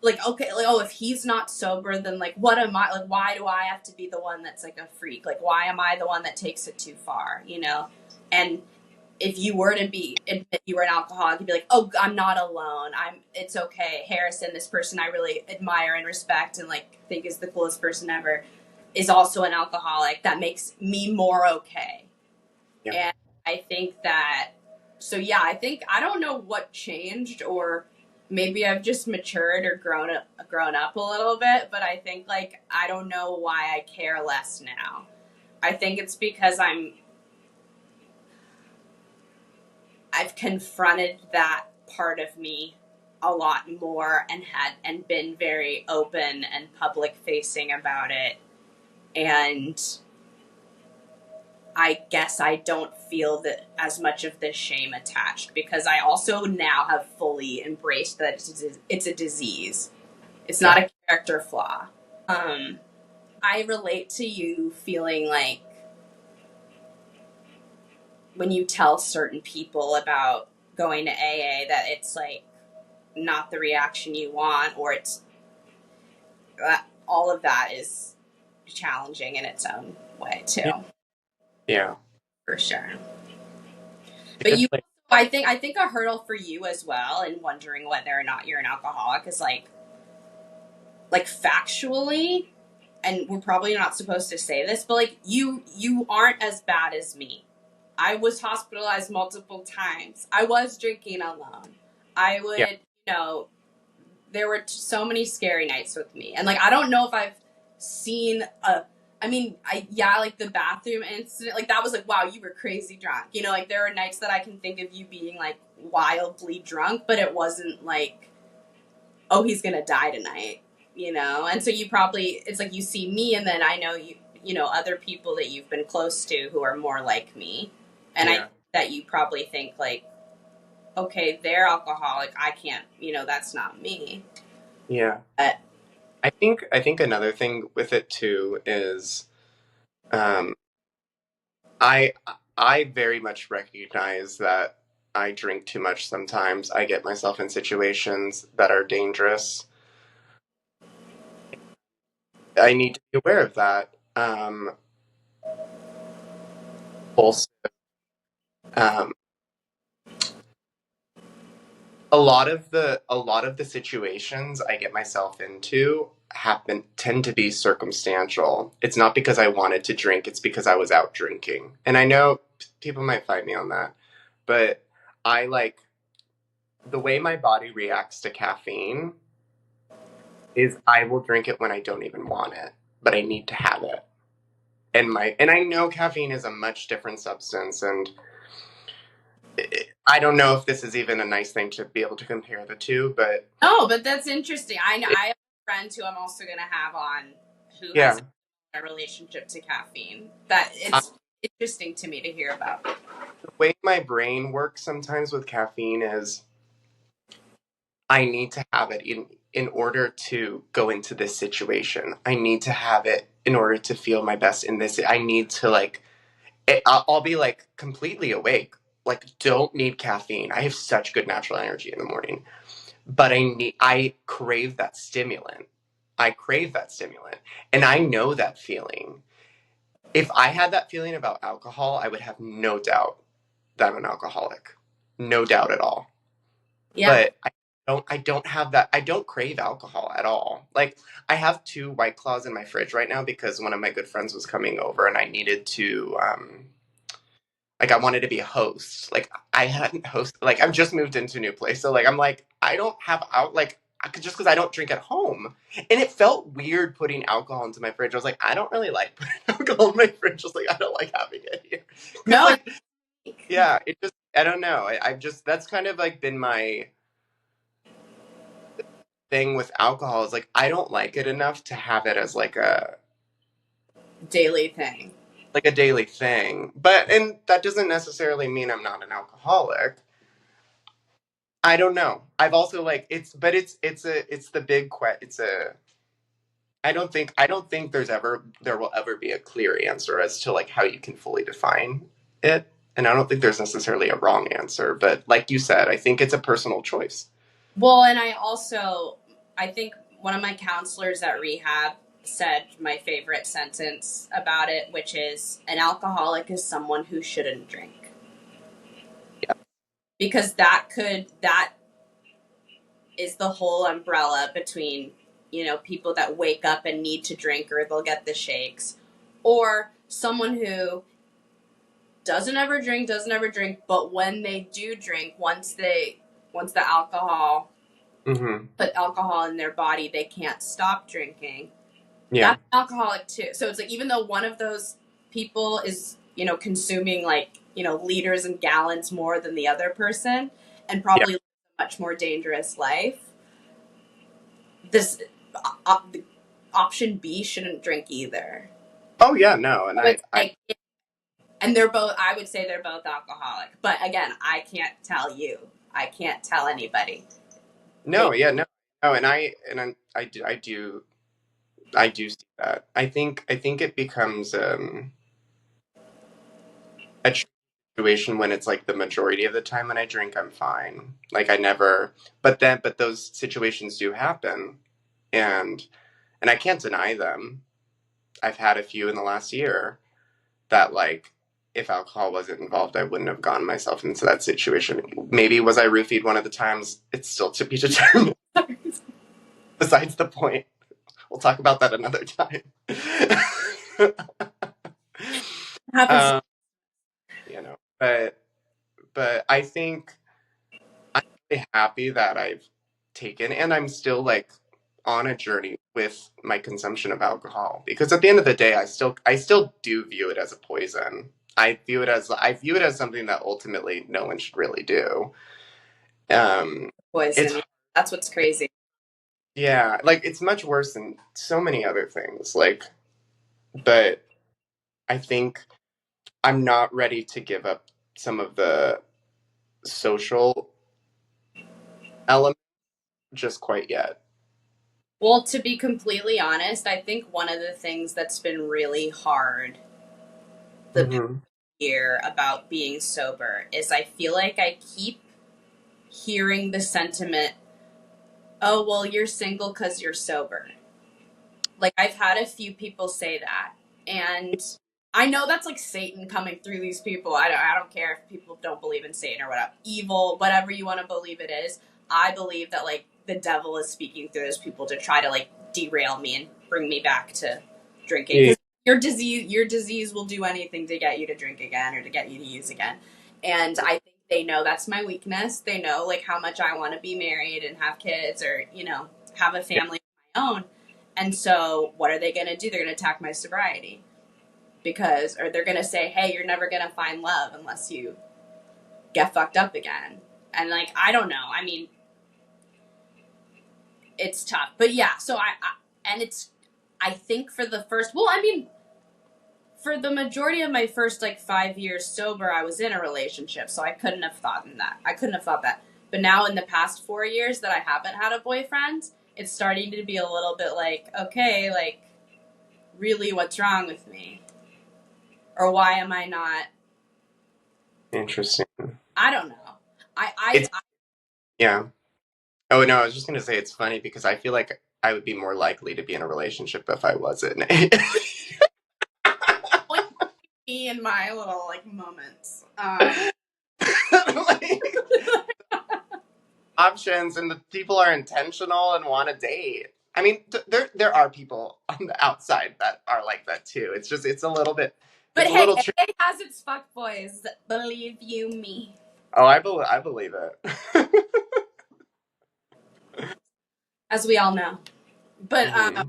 Like, okay, like, oh, if he's not sober, then like, what am I? Like, why do I have to be the one that's like a freak? Like, why am I the one that takes it too far? You know? And if you were to admit you were an alcoholic, you'd be like, oh, I'm not alone. It's okay. Harrison, this person I really admire and respect and like think is the coolest person ever, is also an alcoholic. That makes me more okay. Yeah. And I think that, so yeah, I think, I don't know what changed, or maybe I've just matured or grown up a little bit, but I think like, I don't know why I care less now. I think it's because I've confronted that part of me a lot more and been very open and public facing about it. And I guess I don't feel that as much of the shame attached, because I also now have fully embraced that it's a disease. It's not a character flaw. I relate to you feeling like when you tell certain people about going to AA that it's like not the reaction you want, or it's all of that is challenging in its own way too. Yeah, for sure. But you, I think a hurdle for you as well in wondering whether or not you're an alcoholic is like factually, and we're probably not supposed to say this, but like you aren't as bad as me. I was hospitalized multiple times. I was drinking alone. I would, you know, there were so many scary nights with me. And like, I don't know if I've seen like the bathroom incident, like that was like, wow, you were crazy drunk. You know, like there are nights that I can think of you being like wildly drunk, but it wasn't like, oh, he's going to die tonight, you know? And so you probably, it's like you see me and then I know you know, other people that you've been close to who are more like me. And I think that you probably think like, okay, they're alcoholic. I can't, you know, that's not me. Yeah. I think another thing with it too is, I very much recognize that I drink too much sometimes. I get myself in situations that are dangerous. I need to be aware of that. Also, a lot of the situations I get myself into tend to be circumstantial. It's not because I wanted to drink, it's because I was out drinking. And I know people might fight me on that, but I like the way my body reacts to caffeine is I will drink it when I don't even want it, but I need to have it. And I know caffeine is a much different substance, and I don't know if this is even a nice thing to be able to compare the two, but but that's interesting. I have a friend who I'm also going to have on who has a relationship to caffeine. That it's interesting to me to hear about. The way my brain works sometimes with caffeine is I need to have it in order to go into this situation. I need to have it in order to feel my best in this. I need to I'll be like completely awake. Like, don't need caffeine. I have such good natural energy in the morning, but I crave that stimulant. And I know that feeling. If I had that feeling about alcohol, I would have no doubt that I'm an alcoholic. no doubt at all. Yeah. But I don't have that. I don't crave alcohol at all. Like, I have 2 White Claws in my fridge right now because one of my good friends was coming over and I needed to, like, I wanted to be a host. Like, I hadn't hosted, like, I've just moved into a new place. So, like, I'm like, I don't have just because I don't drink at home. And it felt weird putting alcohol into my fridge. I was like, I don't really like putting alcohol in my fridge. I was like, I don't like having it here. No. Like, yeah, it just, I don't know. I've just, that's kind of like been my thing with alcohol is like, I don't like it enough to have it as like a daily thing. Like a daily thing. But, and that doesn't necessarily mean I'm not an alcoholic. I don't know. I've also like, it's the big I don't think there will ever be a clear answer as to like how you can fully define it. And I don't think there's necessarily a wrong answer, but like you said, I think it's a personal choice. Well, and I think one of my counselors at rehab said my favorite sentence about it, which is, an alcoholic is someone who shouldn't drink. Yeah. Because that is the whole umbrella between, people that wake up and need to drink or they'll get the shakes, or someone who doesn't ever drink, but when they do drink, once the alcohol put alcohol in their body, they can't stop drinking. Yeah. That's alcoholic too. So it's like, even though one of those people is, consuming like, liters and gallons more than the other person and probably lives a much more dangerous life, this option B shouldn't drink either. Oh yeah, no. And and they're both, I would say they're both alcoholic. But again, I can't tell you. I can't tell anybody. No, yeah, no. Oh, and I do see that. I think it becomes a situation when it's like the majority of the time when I drink, I'm fine. Like I never, but those situations do happen, and I can't deny them. I've had a few in the last year that, like, if alcohol wasn't involved, I wouldn't have gotten myself into that situation. Maybe was I roofied one of the times? It's still to be determined. Besides the point. We'll talk about that another time. But I think I'm really happy that I've taken, and I'm still like on a journey with my consumption of alcohol, because at the end of the day, I still do view it as a poison. I view it as something that ultimately no one should really do. Poison. That's what's crazy. Yeah, like it's much worse than so many other things. Like, but I think I'm not ready to give up some of the social elements just quite yet. Well, to be completely honest, I think one of the things that's been really hard the year about being sober is I feel like I keep hearing the sentiment, oh, well, you're single because you're sober. Like, I've had a few people say that, and I know that's like Satan coming through these people. I don't care if people don't believe in Satan or whatever, evil, whatever you want to believe it is. I believe that like the devil is speaking through those people to try to like derail me and bring me back to drinking. Yeah. Your disease will do anything to get you to drink again or to get you to use again. And I think they know that's my weakness. They know like how much I want to be married and have kids or, have a family of my own. And so what are they going to do? They're going to attack my sobriety or they're going to say, hey, you're never going to find love unless you get fucked up again. And like, I don't know. I mean, it's tough, but yeah. So I think for the majority of my first like 5 years sober, I was in a relationship. So I couldn't have thought that. But now in the past 4 years that I haven't had a boyfriend, it's starting to be a little bit like, okay, like really what's wrong with me? Or why am I not? Interesting. I don't know. Yeah. Oh, no, I was just going to say it's funny because I feel like I would be more likely to be in a relationship if I wasn't. Me and my little, like, moments. options, and the people are intentional and want to date. I mean, there are people on the outside that are like that too. It's just it's a little bit. But It's a hey, little. it has its fuckboys. Believe you me. Oh, I believe it. As we all know. But Mhm.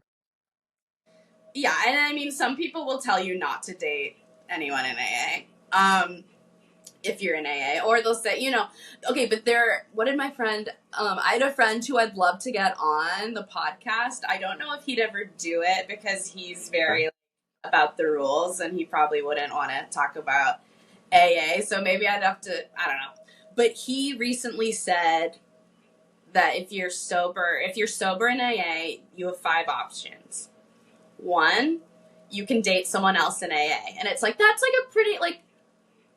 yeah, and I mean, some people will tell you not to date anyone in AA. If you're in AA, or they'll say, okay, but what did my friend, I had a friend who I'd love to get on the podcast. I don't know if he'd ever do it because he's very about the rules and he probably wouldn't want to talk about AA. So maybe I'd have to, I don't know. But he recently said that if you're sober in AA, you have 5 options. 1, you can date someone else in AA. And it's like, that's like a pretty, like,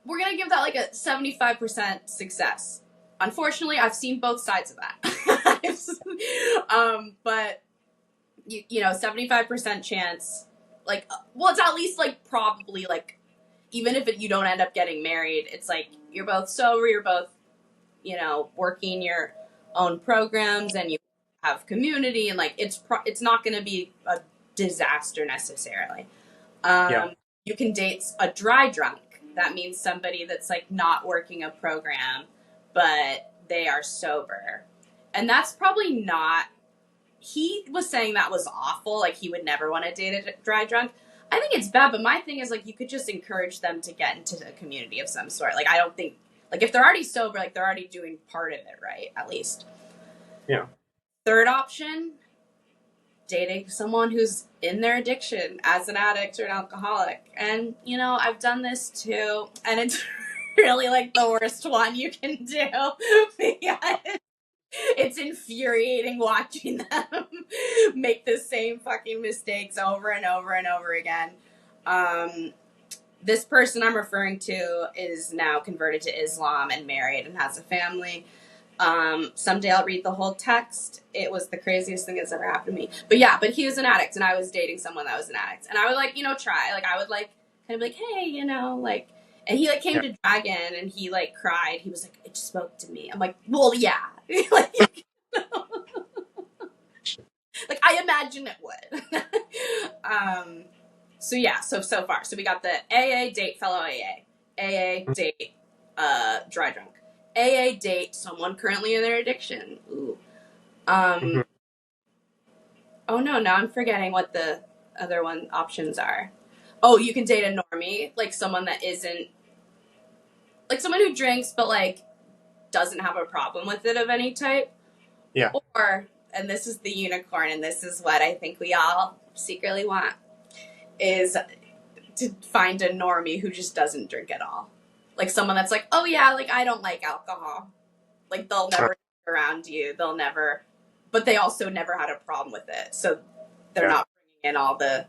we're going to give that like a 75% success. Unfortunately, I've seen both sides of that. But, 75% chance, like, well, it's at least like probably like, even if you don't end up getting married, it's like you're both sober, you're both, working your own programs and you have community and like it's not going to be a disaster necessarily. Yeah. You can date a dry drunk. That means somebody that's like not working a program, but they are sober. And that's probably not, he was saying that was awful. Like he would never want to date a dry drunk. I think it's bad, but my thing is like you could just encourage them to get into a community of some sort. Like I don't think, like if they're already sober, like they're already doing part of it, right? At least. Yeah. Third option, dating someone who's in their addiction as an addict or an alcoholic. And, I've done this too. And it's really like the worst one you can do because it's infuriating watching them make the same fucking mistakes over and over and over again. This person I'm referring to is now converted to Islam and married and has a family. Someday I'll read the whole text. It was the craziest thing that's ever happened to me. But he was an addict and I was dating someone that was an addict. And I would like, try. Like I would like kind of like, hey, like, and he like came to Dragon and he like cried. He was like, it spoke to me. I'm like, well, yeah. Like, like I imagine it would. So far. So we got the AA date fellow AA date dry drunk. AA date someone currently in their addiction. Ooh. Oh no, now I'm forgetting what the other options are. Oh, you can date a normie, like someone that isn't, like someone who drinks but like doesn't have a problem with it of any type. Yeah. Or, and this is the unicorn, and this is what I think we all secretly want, is to find a normie who just doesn't drink at all. Like someone that's like, oh yeah, like I don't like alcohol. Like they'll never around you. They'll never, but they also never had a problem with it. So they're not bringing in all the,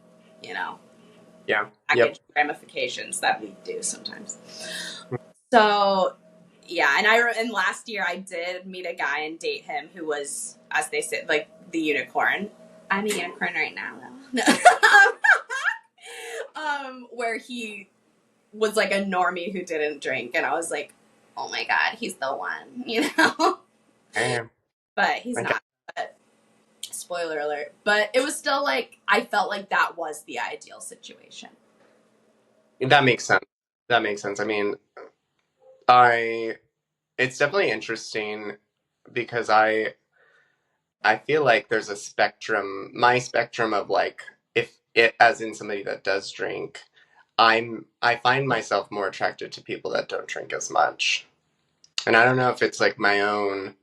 package ramifications that we do sometimes. So yeah, and last year I did meet a guy and date him who was, as they said, like the unicorn. I'm a unicorn right now, though. Where he was like a normie who didn't drink, and I was like, oh my god, he's the one, But he's not. But, spoiler alert. But it was still like, I felt like that was the ideal situation. That makes sense. I mean, it's definitely interesting because I feel like there's a spectrum, my spectrum of like, if it, as in somebody that does drink, I find myself more attracted to people that don't drink as much. And I don't know if it's like my own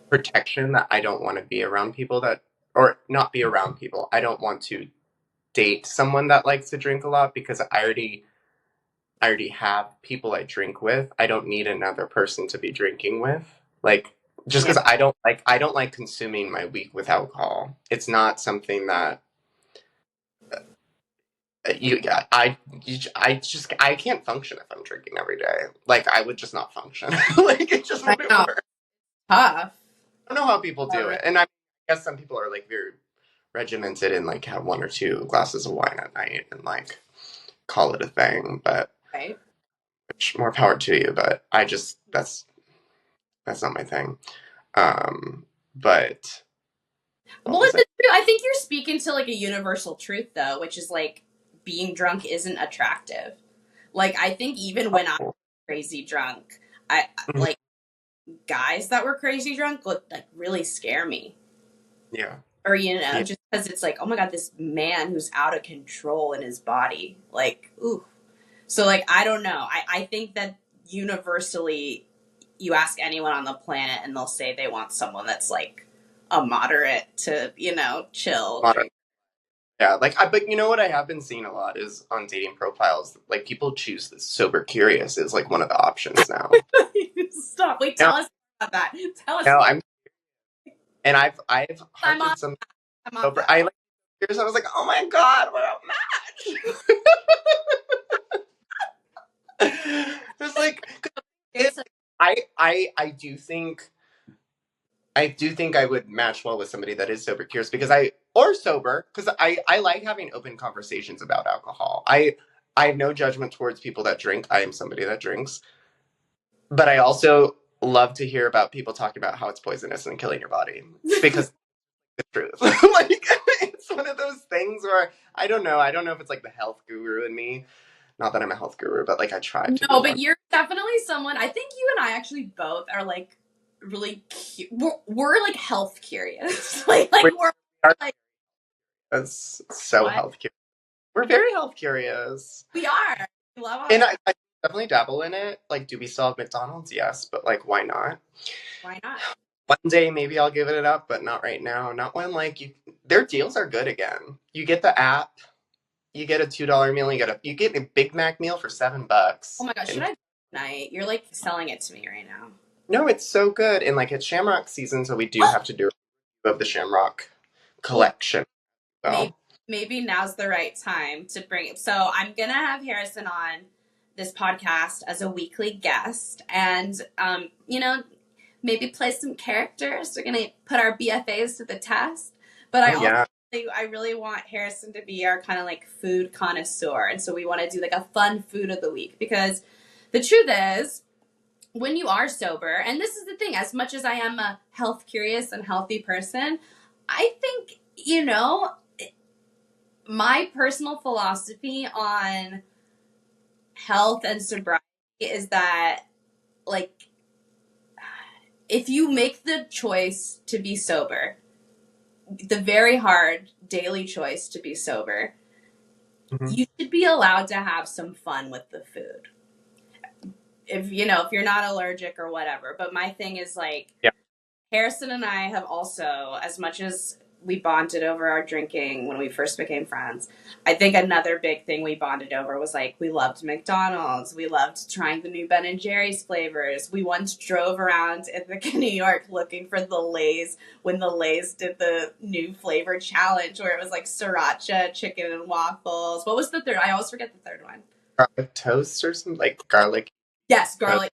protection that I don't want to be around people that, or not be around people. I don't want to date someone that likes to drink a lot because I already have people I drink with. I don't need another person to be drinking with. Like, just because I don't like consuming my week with alcohol. It's not something that I can't function if I'm drinking every day. Like I would just not function. Like it just wouldn't work. Tough. I don't know how people do it, and I guess some people are like very regimented and like have 1 or 2 glasses of wine at night and like call it a thing. But right. Which more power to you. But that's That's not my thing. But Well, it's true. I think you're speaking to like a universal truth though, which is like being drunk isn't attractive. Like I think even when I was crazy drunk, I like guys that were crazy drunk would like really scare me. Yeah. Or just because it's like, oh my god, this man who's out of control in his body. Like, ooh. So like I don't know. I think that universally you ask anyone on the planet and they'll say they want someone that's like a moderate to, chill drink. Yeah, like but you know what I have been seeing a lot is on dating profiles, like people choose this sober curious is like one of the options now. Stop. Wait, tell us about that. Tell us. No, I've I'm hearted some over. I like I was like, oh my god, what a match. It's like I do think I would match well with somebody that is sober curious because I like having open conversations about alcohol. I have no judgment towards people that drink. I am somebody that drinks. But I also love to hear about people talking about how it's poisonous and killing your body because the truth. Like it's one of those things where I don't know. I don't know if it's like the health guru in me. Not that I'm a health guru, but like I try to. No, but you're definitely someone. I think you and I actually both are like really we're like health curious. like we're like that's so health curious. We're very health curious. We are. We love it. And I definitely dabble in it. Like, do we still have McDonald's? Yes, but like, why not? Why not? One day maybe I'll give it up, but not right now. Not when like their deals are good again. You get the app, you get a $2 meal, you get a Big Mac meal for $7. Oh my gosh, should I tonight? You're like selling it to me right now. No, it's so good. And like it's Shamrock season, so we do have to do of the Shamrock collection. So. Maybe now's the right time to bring it. So I'm gonna have Harrison on this podcast as a weekly guest, and maybe play some characters. We're gonna put our BFAs to the test. But I really want Harrison to be our kind of like food connoisseur, and so we want to do like a fun food of the week because the truth is, when you are sober, and this is the thing, as much as I am a health curious and healthy person, I think my personal philosophy on health and sobriety is that, like, if you make the choice to be sober, the very hard daily choice to be sober, you should be allowed to have some fun with the food. If you're not allergic or whatever. But my thing is like, Harrison and I have also, as much as we bonded over our drinking when we first became friends, I think another big thing we bonded over was like we loved McDonald's. We loved trying the new Ben and Jerry's flavors. We once drove around in New York looking for the Lay's when the Lay's did the new flavor challenge where it was like sriracha, chicken and waffles. What was the third? I always forget the third one. Garlic toast or something, like garlic. Yes, garlic.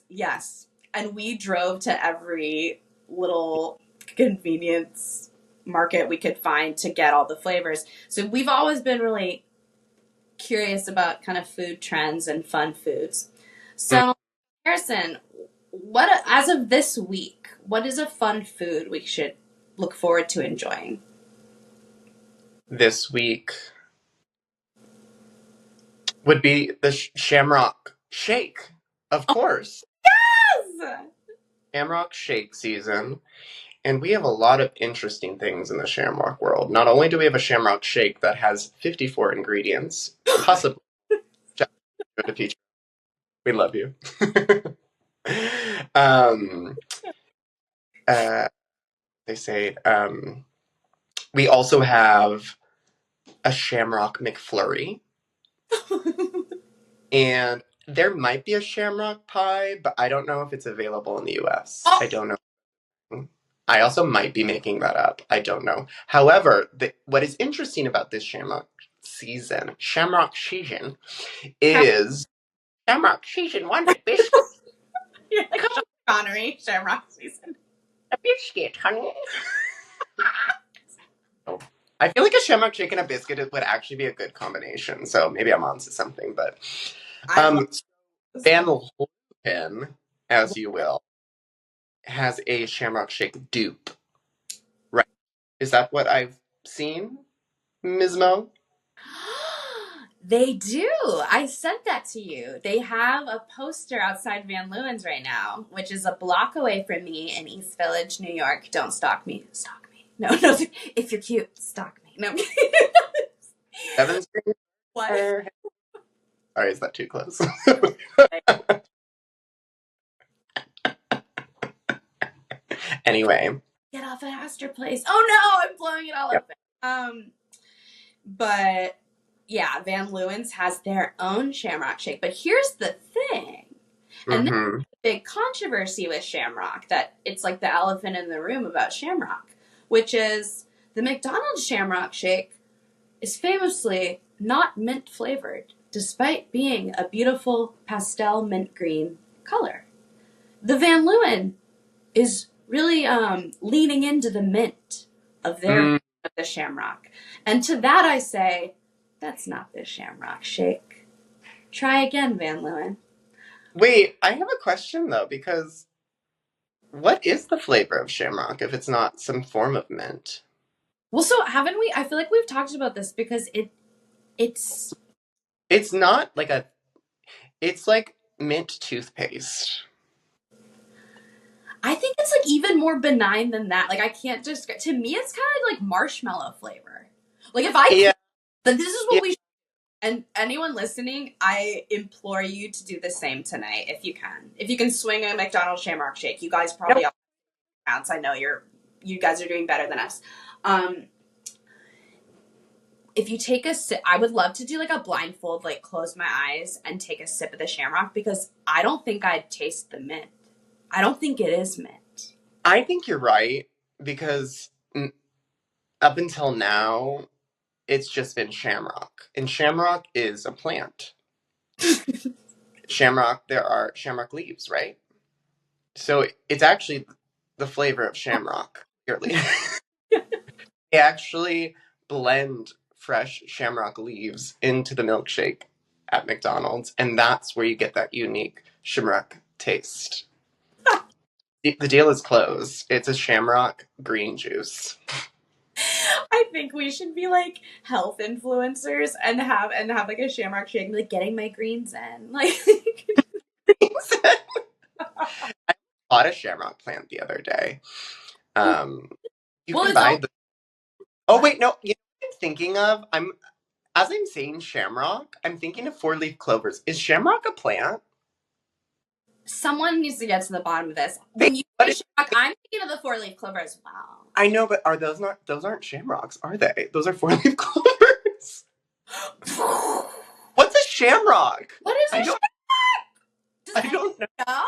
Yes. And we drove to every little convenience market we could find to get all the flavors. So we've always been really curious about kind of food trends and fun foods. So Harrison, as of this week, what is a fun food we should look forward to enjoying? This week would be the Shamrock Shake, of course. Yes! Shamrock Shake season. And we have a lot of interesting things in the Shamrock world. Not only do we have a Shamrock Shake that has 54 ingredients, possibly. We love you. They say we also have a Shamrock McFlurry. And there might be a Shamrock Pie, but I don't know if it's available in the US. I don't know. I also might be making that up. I don't know. However, what is interesting about this Shamrock season is Shamrock season one biscuit. You're like Connery, Shamrock season. A biscuit, honey. I feel like a Shamrock shake and a biscuit would actually be a good combination. So maybe I'm onto something. But Van Lupin, as you will, has a Shamrock Shake dupe, right? Is that what I've seen, Ms. Mo? They do. I sent that to you. They have a poster outside Van Leeuwen's right now, which is a block away from me in East Village, New York. Don't stalk me. Stalk me. No, no. If you're cute, stalk me. No. Seventh Street? What? Sorry, is that too close? Anyway. Get off at Astor Place. Oh no, I'm blowing it all Yep. up. But yeah, Van Leeuwen's has their own Shamrock Shake. But here's the thing. And this is a big controversy with Shamrock, that it's like the elephant in the room about Shamrock, which is the McDonald's Shamrock Shake is famously not mint flavored, despite being a beautiful pastel mint green color. The Van Leeuwen is really leaning into the mint of their of the Shamrock. And to that I say, that's not the Shamrock Shake. Try again, Van Leeuwen. Wait, I have a question though, because what is the flavor of Shamrock if it's not some form of mint? Well, so haven't we? I feel like we've talked about this because it's not like it's like mint toothpaste. I think it's like even more benign than that. Like I can't describe. To me, it's kind of like marshmallow flavor. Like if I, then this is what we. And anyone listening, I implore you to do the same tonight if you can. If you can swing a McDonald's Shamrock Shake, you guys probably all counts. I know you guys are doing better than us. If you take a sip, I would love to do like a blindfold, like close my eyes and take a sip of the Shamrock, because I don't think I'd taste the mint. I don't think it is mint. I think you're right, because up until now, it's just been Shamrock. And Shamrock is a plant. Shamrock, there are Shamrock leaves, right? So it's actually the flavor of Shamrock, clearly. They actually blend fresh Shamrock leaves into the milkshake at McDonald's, and that's where you get that unique Shamrock taste. The deal is closed. It's a Shamrock green juice. I think we should be like health influencers and have like a Shamrock Shake, like getting my greens in. Like I bought a Shamrock plant the other day. You well, can buy the. Oh wait, no. You know what I'm thinking of? As I'm saying Shamrock, I'm thinking of 4-leaf clovers. Is Shamrock a plant? Someone needs to get to the bottom of this. When you say Shamrock, I'm thinking of the 4-leaf clover as well. I know, but those aren't Shamrocks, are they? Those are 4-leaf clovers. What's a Shamrock? What is a Shamrock? I don't know. No?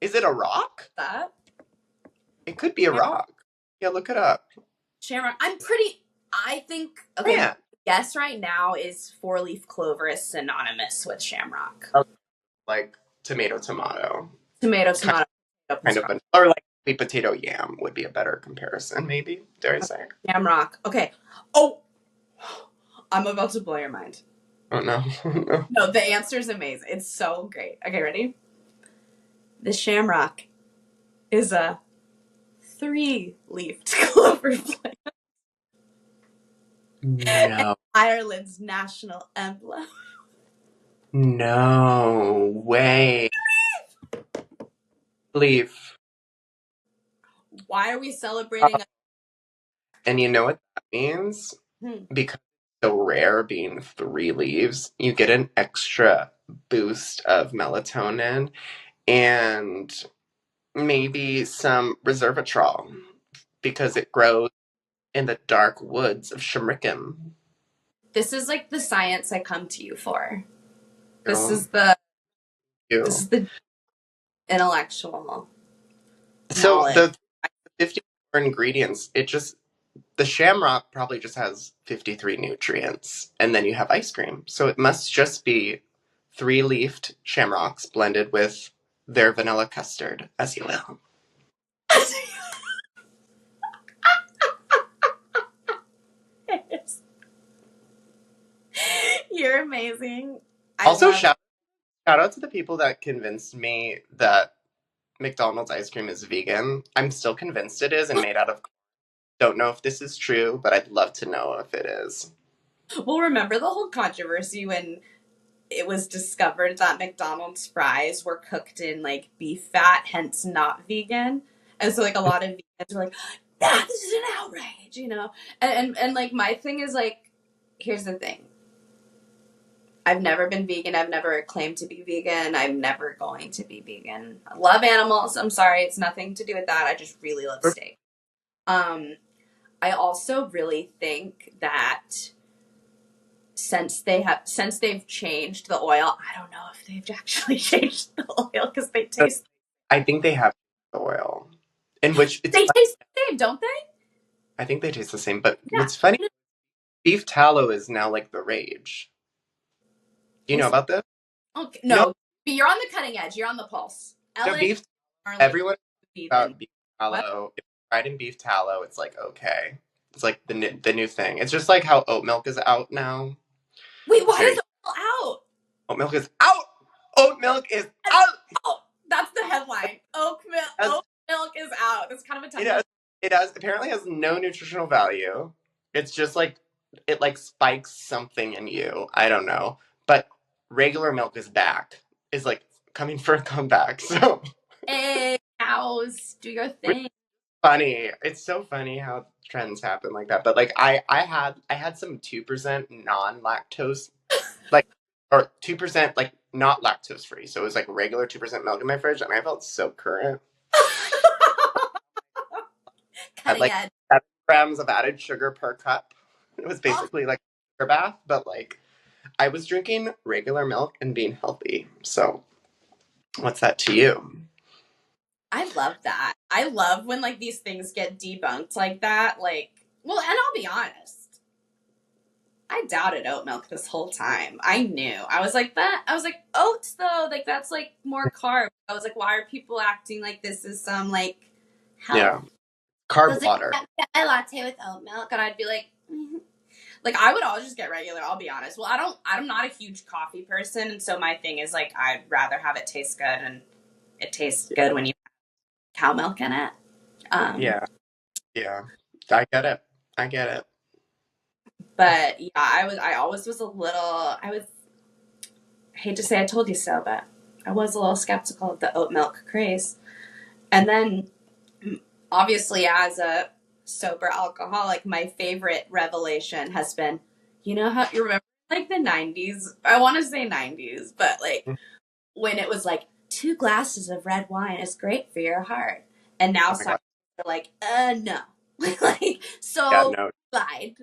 Is it a rock? That? It could be a rock. Yeah, look it up. Shamrock. I think, okay, my guess right now is 4-leaf clover is synonymous with Shamrock. Okay. Like tomato. Tomato. Or like sweet potato yam would be a better comparison, maybe, dare I say. Shamrock. Okay. Oh, I'm about to blow your mind. Oh, no. No, the answer is amazing. It's so great. Okay, ready? The Shamrock is a 3-leafed clover plant. No. Ireland's national emblem. No way. Leaf. Why are we celebrating? And you know what that means? Because it's so rare being 3 leaves, you get an extra boost of melatonin and maybe some resveratrol because it grows in the dark woods of Shamrock. This is like the science I come to you for. This is the intellectual. So knowledge. the 54 ingredients, the Shamrock probably just has 53 nutrients, and then you have ice cream. So it must just be 3-leafed Shamrocks blended with their vanilla custard, as you will. You're amazing. Also, shout out to the people that convinced me that McDonald's ice cream is vegan. I'm still convinced it is and made out of. Don't know if this is true, but I'd love to know if it is. Well, remember the whole controversy when it was discovered that McDonald's fries were cooked in like beef fat, hence not vegan. And so like a lot of vegans were like, "Ah, this is an outrage," you know? And like my thing is like, here's the thing. I've never been vegan. I've never claimed to be vegan. I'm never going to be vegan. I love animals. I'm sorry. It's nothing to do with that. I just really love steak. I also really think that since they've changed the oil, I don't know if they've actually changed the oil because they taste. I think they have the oil, in which They taste the same, don't they? I think they taste the same. But Yeah. what's funny, beef tallow is now like the rage. Do you know about this? Okay, no, but you're on the cutting edge. You're on the pulse. No, beef. Everyone about beef tallow. If it's fried in beef tallow, it's like okay. It's like the new thing. It's just like how oat milk is out now. Wait, why is oat out? Oat milk is out. Oat milk is out. Oh, that's the headline. Oat milk is out. That's kind of a tough. It apparently has no nutritional value. It's just like it like spikes something in you. I don't know. But regular milk is back. Is like coming for a comeback. So hey, cows, do your thing. Funny. It's so funny how trends happen like that. But like I had some 2% non-lactose like or 2% like not lactose free. So it was like regular 2% milk in my fridge and I felt so current. Had like 7 grams of added sugar per cup. It was basically like a sugar bath, but like I was drinking regular milk and being healthy. So what's that to you? I love that. I love when like these things get debunked like that. Like, well, and I'll be honest. I doubted oat milk this whole time. I knew. I was like, oats though, like that's like more carb. I was like, why are people acting like this is some like health? Yeah. Carb water. Get my latte with oat milk, and I'd be like, like I would always just get regular. I'll be honest. Well, I'm not a huge coffee person, and so my thing is like I'd rather have it taste good, and it tastes good when you have cow milk in it. Yeah. I get it. But yeah, I always was a little. I hate to say I told you so, but I was a little skeptical of the oat milk craze, and then obviously as a sober alcoholic, my favorite revelation has been, you know how you remember like the 90s? I want to say 90s, but like when it was like 2 glasses of red wine is great for your heart. And now scientists are like, no. Like, so yeah, no. lied.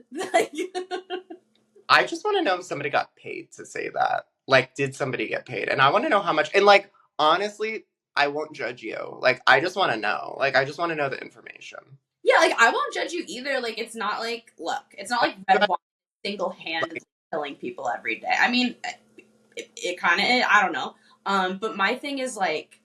I just want to know if somebody got paid to say that. Like, did somebody get paid? And I want to know how much. And like, honestly, I won't judge you. Like, I just want to know. Like, I just want to know the information. Yeah, like, I won't judge you either. Like, it's not like, look, it's not like red wine single-handedly killing people every day. I mean, it kind of, I don't know. But my thing is, like,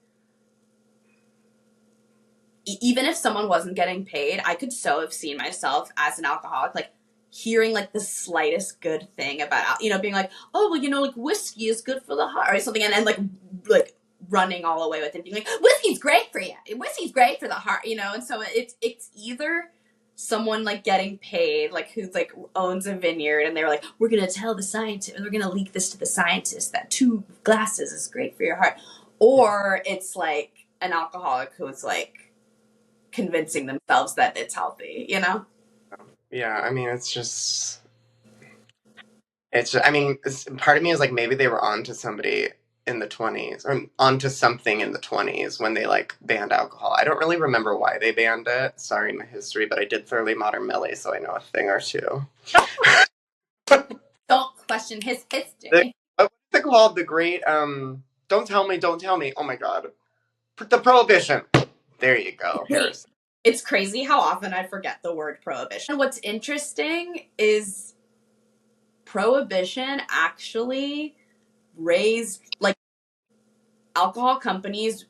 even if someone wasn't getting paid, I could so have seen myself as an alcoholic, like, hearing, like, the slightest good thing about, you know, being like, oh, well, you know, like, whiskey is good for the heart or something, and then, like, running all away with it, being like, whiskey's great for you. Whiskey's great for the heart, you know? And so it's either someone, like, getting paid, like, who's, like, owns a vineyard, and they're like, we're going to tell the scientists, we're going to leak this to the scientists that 2 glasses is great for your heart. Or it's, like, an alcoholic who's, like, convincing themselves that it's healthy, you know? Yeah, I mean, I mean, part of me is like, maybe they were onto somebody in the 20s or onto something in the 20s when they like banned alcohol. I don't really remember why they banned it. Sorry, my history, but I did thoroughly modern Millie, so I know a thing or two. Don't question his history. What's it called? The great, don't tell me. Oh my God. The Prohibition. There you go. It's crazy how often I forget the word prohibition. What's interesting is prohibition actually raised, like, alcohol companies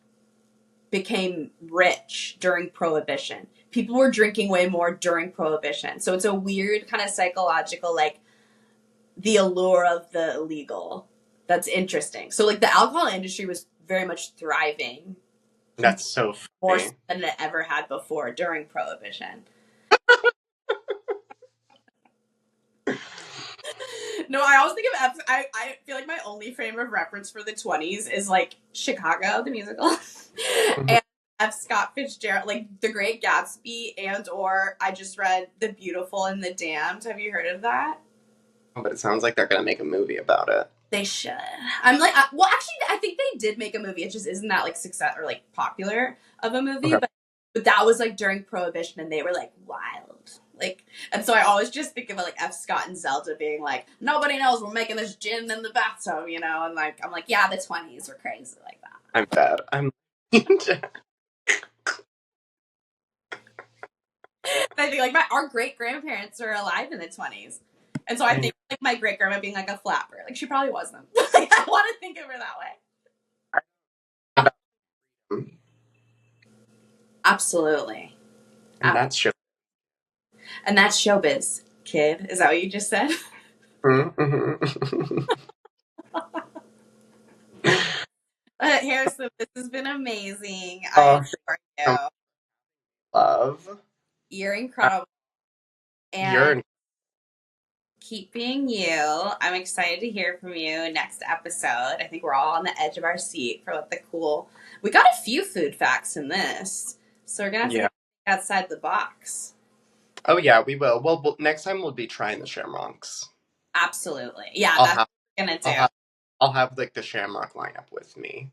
became rich during prohibition. People were drinking way more during prohibition. So it's a weird kind of psychological, like, the allure of the illegal. That's interesting. So, like, the alcohol industry was very much thriving That's so more funny. than it ever had before during Prohibition. No, I always think of I feel like my only frame of reference for the 20s is like Chicago, the musical, and F. Scott Fitzgerald, like The Great Gatsby, and or I just read The Beautiful and the Damned. Have you heard of that? But it sounds like they're gonna make a movie about it. They should. I'm like, well, actually, I think they did make a movie. It just isn't that like success or like popular of a movie, Okay. but that was like during Prohibition, and they were like wild, like, and so I always just think of like F. Scott and Zelda being like, nobody knows we're making this gin in the bathtub, you know, and like I'm like, yeah, the 20s were crazy like that. I'm bad. I'm. I think like our great grandparents were alive in the 20s, and so I think like my great grandma being like a flapper, like she probably wasn't. Like, I want to think of her that way. Absolutely. And that's show. And that's showbiz, kid. Is that what you just said? Mm-hmm. Harrison, this has been amazing. Oh, I adore you. love. You're incredible. And You're keep being you. I'm excited to hear from you next episode. I think we're all on the edge of our seat for what the cool. We got a few food facts in this, so we're gonna have to get outside the box. Oh yeah, we will. Well, next time we'll be trying the Shamrocks. Absolutely, yeah. That's what we're gonna do. I'll have like the Shamrock lineup with me,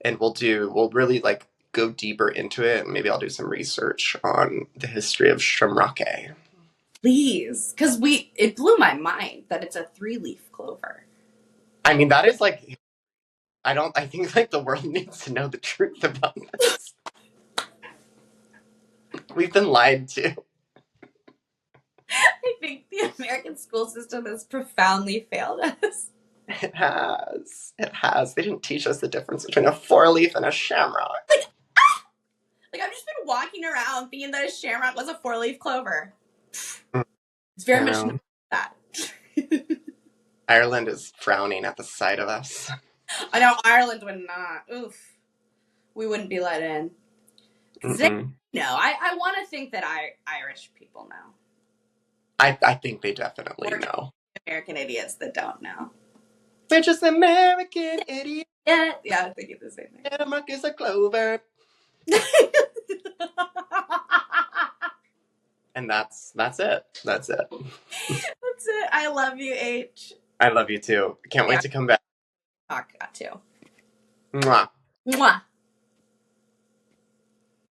and we'll really like go deeper into it. And maybe I'll do some research on the history of Shamrock. Please, because it blew my mind that it's a 3-leaf clover. I mean, that is like, I think like the world needs to know the truth about this. We've been lied to. I think the American school system has profoundly failed us. It has. It has. They didn't teach us the difference between a 4-leaf and a shamrock. Like I've just been walking around thinking that a shamrock was a 4-leaf clover. It's very much not that. Ireland is frowning at the sight of us. I know Ireland would not. Oof. We wouldn't be let in. No, I want to think that Irish people know. I think they definitely know. American idiots that don't know. We're just American idiots. Yeah, I think it's the same thing. Shamrock is a clover. And that's it. That's it. That's it. I love you, H. I love you too. Can't wait to come back. Talk got to. Mwah. Mwah.